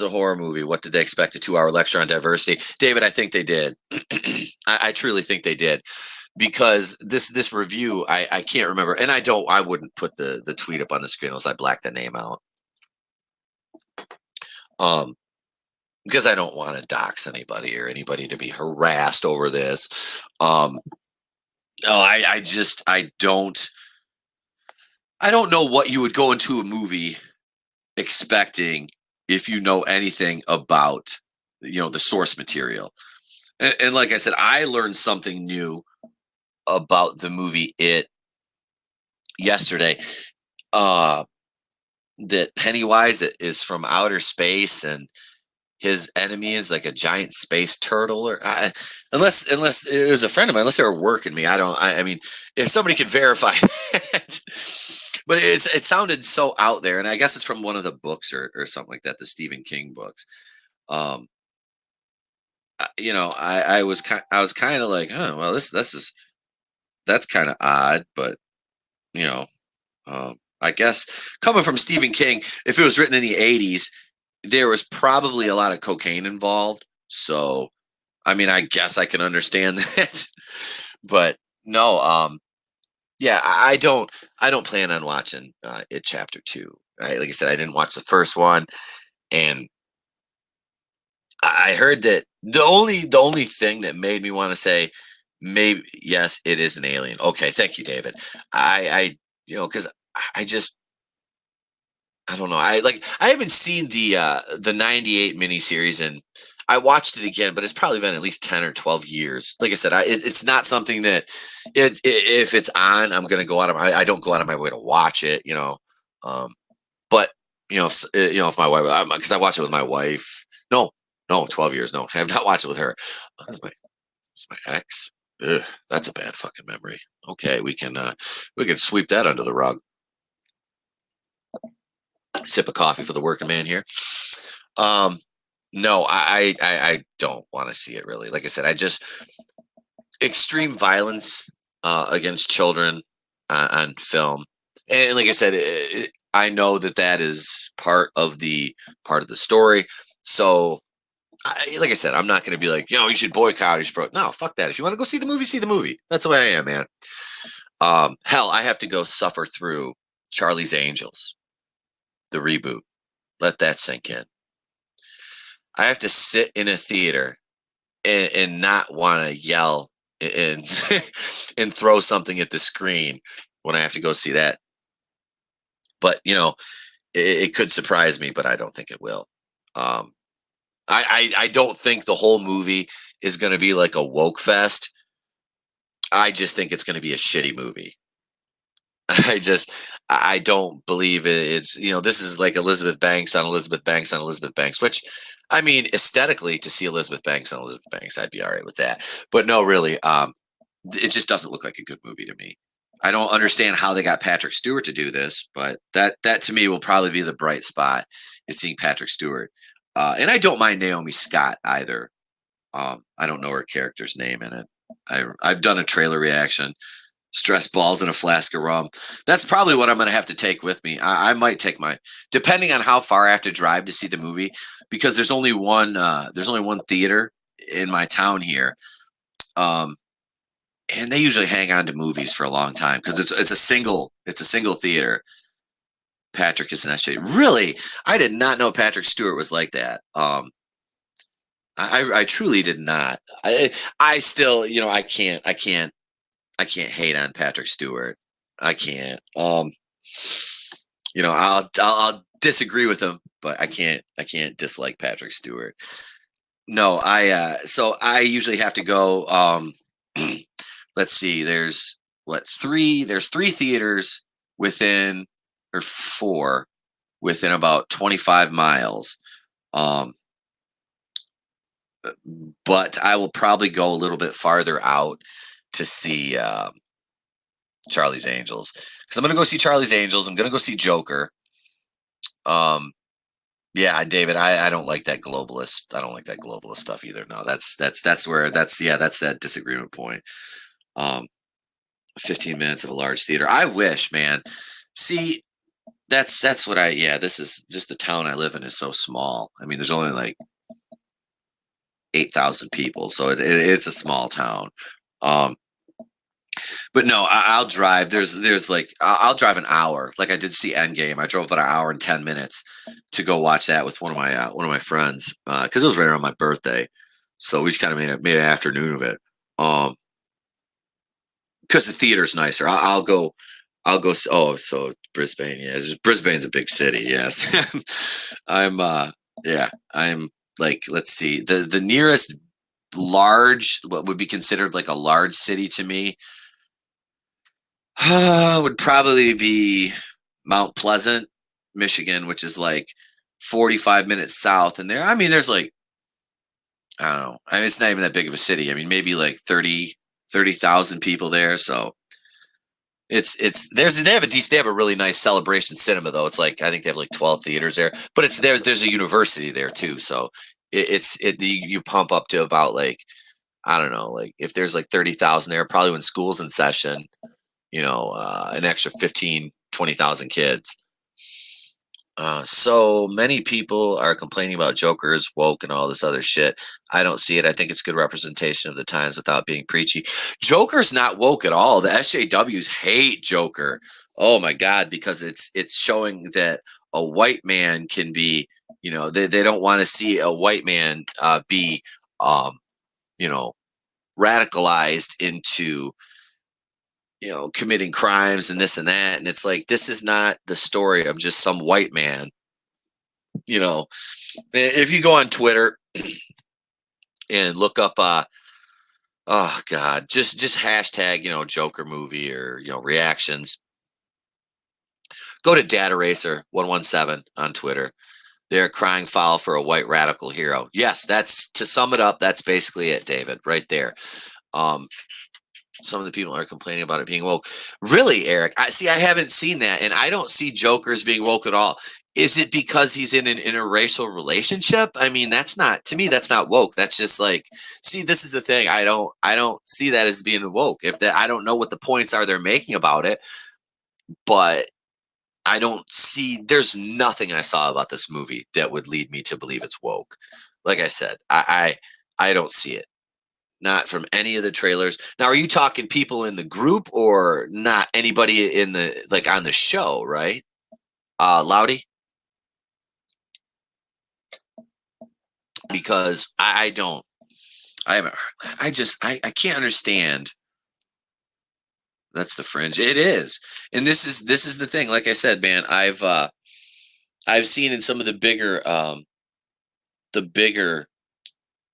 [SPEAKER 1] a horror movie. What did they expect? A 2-hour lecture on diversity? David, I think they did. I truly think they did. Because this review, I can't remember, and I wouldn't put the tweet up on the screen unless I black the name out. Because I don't want to dox anybody or anybody to be harassed over this. No, I don't know what you would go into a movie expecting if you know anything about the source material. And like I said, I learned something new about the movie It yesterday. Uh, that Pennywise is from outer space, and his enemy is like a giant space turtle, or unless it was a friend of mine, unless they were working me. I mean, if somebody could verify that. But it sounded so out there, and I guess it's from one of the books or something like that, the Stephen King books. Um, I was kind of like, oh well, this is that's kind of odd, but you know, I guess coming from Stephen King, if it was written in the '80s, there was probably a lot of cocaine involved. So, I mean, I guess I can understand that. But no, yeah, I don't plan on watching it chapter two. Right? Like I said, I didn't watch the first one, and I heard that the only thing that made me want to say maybe yes, it is an alien. Okay, thank you, David. I because I just I don't know. I haven't seen the '98 miniseries, and I watched it again, but it's probably been at least 10 or 12 years. Like I said, it's not something that if it's on, I'm going to go out of I don't go out of my way to watch it. Um but if my wife, because I watch it with my wife. No, no, 12 years. No, I have not watched it with her. It's my ex. Ugh, that's a bad fucking memory. Okay, we can sweep that under the rug. Sip of coffee for the working man here. Um, no, I don't want to see it really. Like I said, I just extreme violence against children on film, and like I said, I know that is part of the story. So, like I said, I'm not going to be like, you should boycott. You should no, fuck that. If you want to go see the movie, see the movie. That's the way I am, man. Hell, I have to go suffer through Charlie's Angels, the reboot. Let that sink in. I have to sit in a theater and not want to yell and and throw something at the screen when I have to go see that. But it could surprise me, but I don't think it will. Um, I don't think the whole movie is going to be like a woke fest. I just think it's going to be a shitty movie. I don't believe it's this is like Elizabeth Banks on Elizabeth Banks on Elizabeth Banks, which I mean aesthetically to see Elizabeth Banks on Elizabeth Banks, I'd be all right with that. But no, really, it just doesn't look like a good movie to me. I don't understand how they got Patrick Stewart to do this, but that to me will probably be the bright spot is seeing Patrick Stewart. And I don't mind Naomi Scott either. I don't know her character's name in it. I've done a trailer reaction. Stress balls and a flask of rum. That's probably what I'm going to have to take with me. I might take depending on how far I have to drive to see the movie, because there's only one. There's only one theater in my town here, and they usually hang on to movies for a long time because it's a single theater. Patrick is in that shit. Really, I did not know Patrick Stewart was like that. I truly did not. I still, I can't hate on Patrick Stewart. I can't. I'll disagree with him, but I can't dislike Patrick Stewart. No, so I usually have to go. Let's see. There's three theaters within or four within about 25 miles. Um, but I will probably go a little bit farther out to see Charlie's Angels, because I'm gonna go see Charlie's Angels. I'm gonna go see Joker. Um, yeah, David, I don't like that globalist. I don't like that globalist stuff either. No, that's that disagreement point. Um, 15 minutes of a large theater. I wish, man. See, that's what I. Yeah, this is just the town I live in is so small. I mean, there's only like 8,000 people, so it's a small town. Um, But no, I'll drive. There's like I'll drive an hour. Like I did see Endgame. I drove about an hour and 10 minutes to go watch that with one of my friends because it was right around my birthday. So we just kind of made an afternoon of it. Um, because the theater's nicer. I'll go. Oh, so Brisbane. Yeah, Brisbane's a big city. Yes, I'm. Yeah, I'm. like, let's see, the nearest large, what would be considered like a large city to me, would probably be Mount Pleasant, Michigan, which is like 45 minutes south. And there, I mean, there's like, I don't know. I mean, it's not even that big of a city. I mean, maybe like 30,000 people there. So they have a decent, they have a really nice celebration cinema though. It's like, I think they have like 12 theaters there, but it's there. There's a university there too. So you pump up to about like, I don't know, like if there's like 30,000 there, probably when school's in session, an extra 15, 20,000 kids. So many people are complaining about Joker's woke and all this other shit. I don't see it. I think it's good representation of the times without being preachy. Joker's not woke at all. The SJWs hate Joker. Oh my god, because it's showing that a white man can be, they don't want to see a white man be um, you know, radicalized into committing crimes and this and that. And it's like, this is not the story of just some white man. If you go on Twitter and look up, oh God, just hashtag, Joker movie or, reactions, go to Data Racer 117 on Twitter. They're crying foul for a white radical hero. Yes, that's, to sum it up, that's basically it, David, right there. Some of the people are complaining about it being woke. Really, Eric? I haven't seen that, and I don't see Joker as being woke at all. Is it because he's in an interracial relationship? I mean, that's not, to me, that's not woke. That's just like, see, this is the thing. I don't see that as being woke. If that, I don't know what the points are they're making about it, but I don't see. There's nothing I saw about this movie that would lead me to believe it's woke. Like I said, I don't see it. Not from any of the trailers. Now, are you talking people in the group or not anybody in the, like, on the show, right? Loudy? Because I don't, I haven't, I can't understand. That's the fringe. It is. And this is the thing. Like I said, man, I've seen in some of the bigger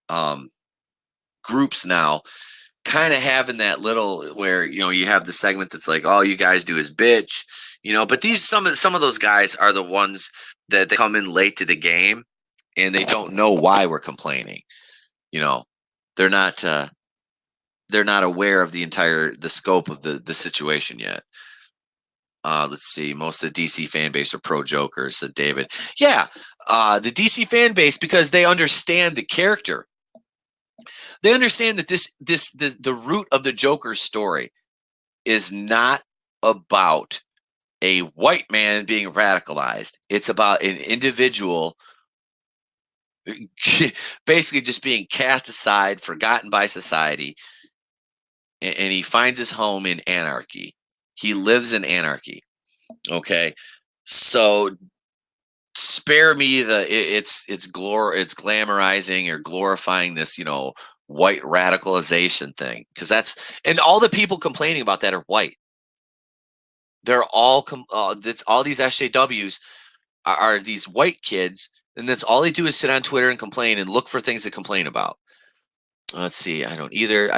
[SPEAKER 1] um, groups now, kind of having that little where you have the segment that's like, all you guys do is bitch, but these some of those guys are the ones that they come in late to the game and they don't know why we're complaining. you know they're not they're not aware of the scope of the situation yet. Let's see, most of the DC fan base are pro Joker, said David. Yeah, the DC fan base, because they understand the character. They understand that the root of the Joker story is not about a white man being radicalized. It's about an individual basically just being cast aside, forgotten by society, and he finds his home in anarchy. He lives in anarchy. Okay. So spare me it's glamorizing or glorifying this, white radicalization thing, because and all the people complaining about that are white. They're that's all these SJWs are these white kids, and that's all they do is sit on Twitter and complain and look for things to complain about. Let's see. I don't either.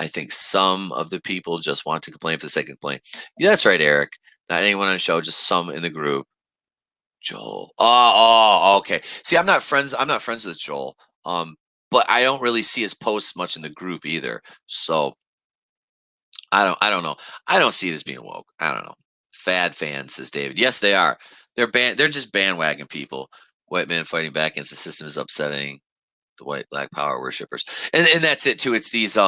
[SPEAKER 1] I think some of the people just want to complain for the sake of complaint. Yeah, that's right, Eric. Not anyone on the show, just some in the group. Joel. Okay. See, I'm not friends with Joel. But I don't really see his posts much in the group either. So I don't know. I don't see it as being woke. I don't know. Fad fans, says David. Yes, they are. They're just bandwagon people. White men fighting back against the system is upsetting the white black power worshippers. And that's it too. It's these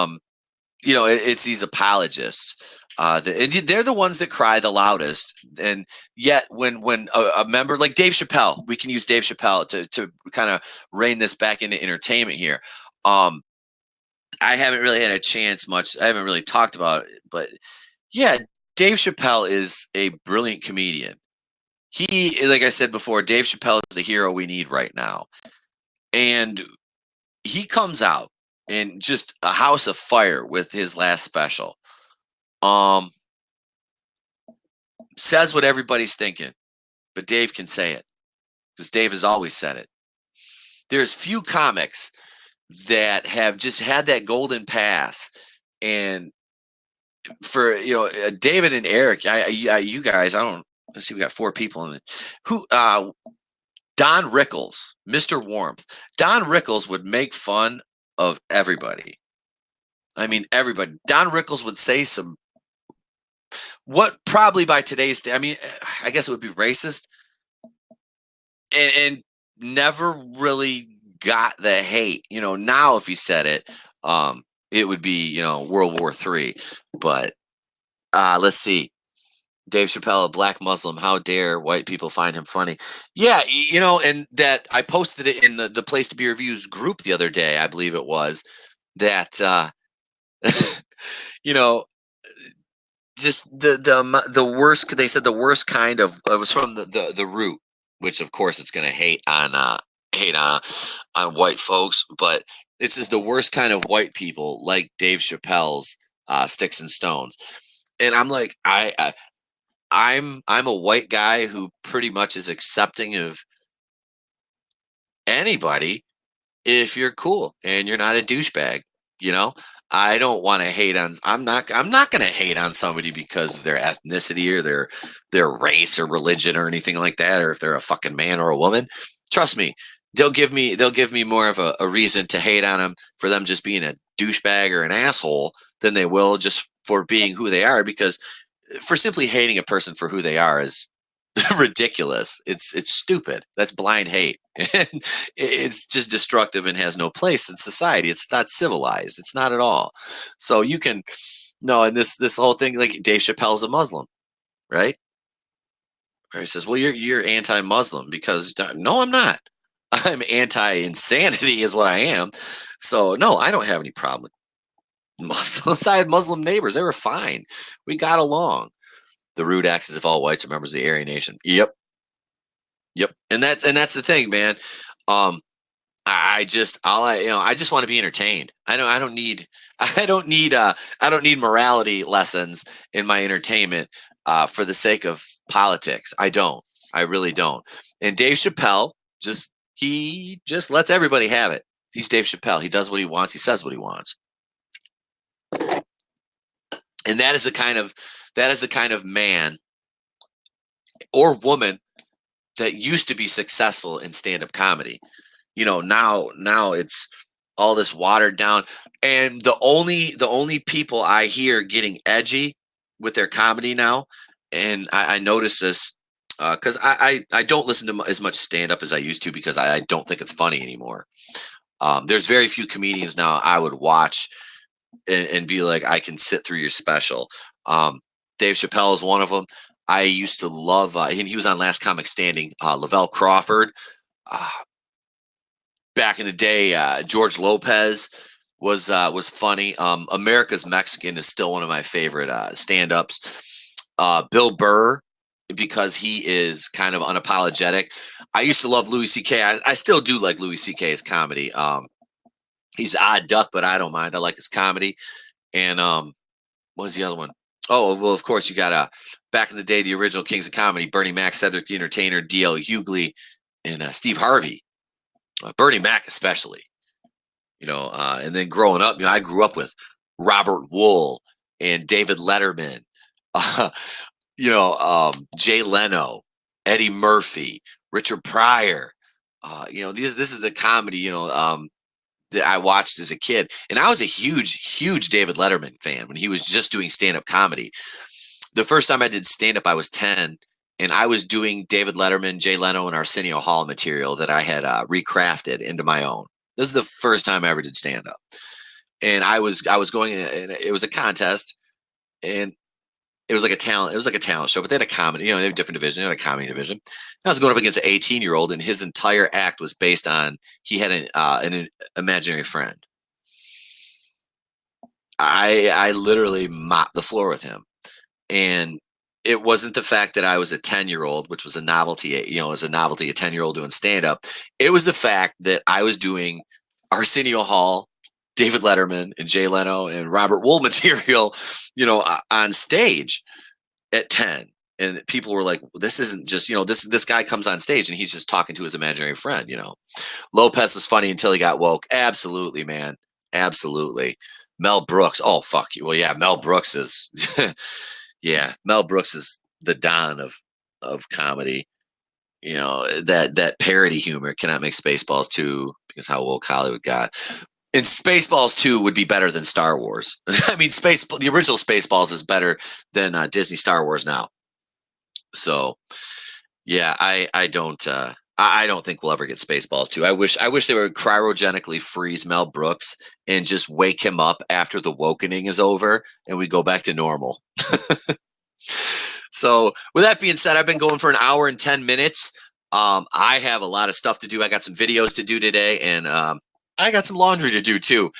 [SPEAKER 1] it's these apologists. And they're the ones that cry the loudest. And yet, when a member like Dave Chappelle, we can use Dave Chappelle to kind of rein this back into entertainment here. I haven't really had a chance much. I haven't really talked about it, but yeah, Dave Chappelle is a brilliant comedian. Like I said before, Dave Chappelle is the hero we need right now. And he comes out in just a house of fire with his last special. Says what everybody's thinking, but Dave can say it because Dave has always said it. there's few comics that have just had that golden pass. And for David and Eric, you guys, I don't. Let's see, we got four people in it. Who Don Rickles, Mr. Warmth. Don Rickles would make fun of everybody. I mean, everybody. Don Rickles would say some what probably by today's day. I mean, I guess it would be racist, and never really got the hate. Now if he said it, it would be World War III. But let's see. Dave Chappelle, a black Muslim. How dare white people find him funny? Yeah, and that I posted it in the Place to Be Reviews group the other day. I believe it was that. You know, just the worst. They said the worst kind of. It was from the Root, which of course it's going to hate on white folks, but this is the worst kind of white people, like Dave Chappelle's Sticks and Stones. And I'm like, I'm a white guy who pretty much is accepting of anybody if you're cool and you're not a douchebag. You know, I don't want to hate on. I'm not going to hate on somebody because of their ethnicity or their race or religion or anything like that, or if they're a fucking man or a woman. Trust me, they'll give me more of a reason to hate on them for them just being a douchebag or an asshole than they will just for being who they are. Because for simply hating a person for who they are is ridiculous. It's stupid. That's blind hate. And it's just destructive and has no place in society. It's not civilized. It's not at all. So you can no, and this whole thing, like Dave Chappelle's a Muslim, right? Where he says, "Well, you're anti-Muslim because no, I'm not. I'm anti-insanity, is what I am. So no, I don't have any problem with Muslims. I had Muslim neighbors. They were fine. We got along. The Root acts as if all whites are members of the Aryan Nation. Yep, yep. And that's the thing, man. Um, I just I just want to be entertained. I don't need I don't need morality lessons in my entertainment for the sake of politics. I don't. I really don't. And Dave Chappelle he just lets everybody have it. He's Dave Chappelle. He does what he wants. He says what he wants. And that is the kind of man or woman that used to be successful in stand-up comedy. Now it's all this watered down, and the only people I hear getting edgy with their comedy now, and I notice this because I don't listen to as much stand-up as I used to because I don't think it's funny anymore. There's very few comedians now I would watch and be like, I can sit through your special. Dave Chappelle is one of them. I used to love, and he was on Last Comic Standing. Lavelle Crawford, uh, back in the day. George Lopez was funny. America's Mexican is still one of my favorite stand-ups. Bill Burr, because he is kind of unapologetic. I used to love Louis C.K. I still do like Louis C.K.'s comedy. He's the odd duck, but I don't mind. I like his comedy. And what was the other one? Oh, well, of course, you got back in the day, the original Kings of Comedy: Bernie Mac, Cedric the Entertainer, D.L. Hughley, and Steve Harvey. Bernie Mac, especially. And then growing up, I grew up with Robert Wool and David Letterman, uh, Jay Leno, Eddie Murphy, Richard Pryor. This is the comedy. That I watched as a kid. And I was a huge, huge David Letterman fan when he was just doing stand-up comedy. The first time I did stand-up, I was 10, and I was doing David Letterman, Jay Leno, and Arsenio Hall material that I had recrafted into my own. This is the first time I ever did stand-up. And I was going, and it was a contest, and it was like a talent show, but they had a comedy, they have different divisions. They had a comedy division. I was going up against an 18-year-old, and his entire act was based on he had an imaginary friend. I literally mopped the floor with him, and it wasn't the fact that I was a 10-year-old, which was a novelty. As a novelty, a 10-year-old doing stand up. It was the fact that I was doing Arsenio Hall, David Letterman, and Jay Leno and Robert Wool material, on stage at 10. And people were like, this isn't just, this guy comes on stage and he's just talking to his imaginary friend. Lopez was funny until he got woke. Absolutely, man. Absolutely. Mel Brooks. Oh, fuck you. Well, yeah, Mel Brooks is yeah, Mel Brooks is the Don of comedy. That parody humor cannot make Spaceballs 2 because how woke Hollywood got. And Spaceballs 2 would be better than Star Wars. I mean, the original Spaceballs is better than Disney Star Wars now. So, yeah, I don't I don't think we'll ever get Spaceballs 2. I wish they would cryogenically freeze Mel Brooks and just wake him up after the wokening is over and we go back to normal. So, with that being said, I've been going for an hour and 10 minutes. I have a lot of stuff to do. I got some videos to do today, and I got some laundry to do too.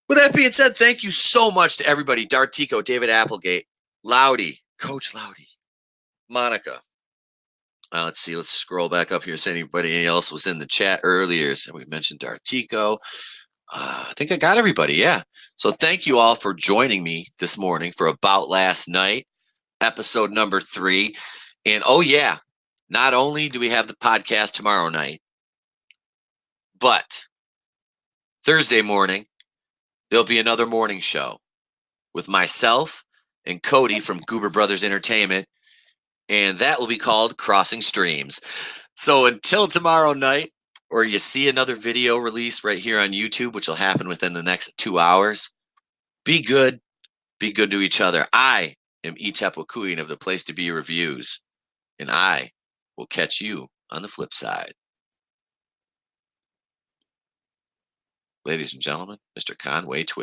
[SPEAKER 1] With that being said, thank you so much to everybody. Dartico, David Applegate, Loudy, Coach Loudy, Monica. Let's see. Let's scroll back up here. See anybody else was in the chat earlier. So we mentioned Dartico. I think I got everybody. Yeah. So thank you all for joining me this morning for About Last Night, episode number 3. And oh yeah, not only do we have the podcast tomorrow night, but Thursday morning, there'll be another morning show with myself and Cody from Goober Brothers Entertainment. And that will be called Crossing Streams. So until tomorrow night, or you see another video release right here on YouTube, which will happen within the next 2 hours, be good to each other. I am Etep Wakuian of the Place to Be Reviews, and I will catch you on the flip side. Ladies and gentlemen, Mr. Conway Twitty.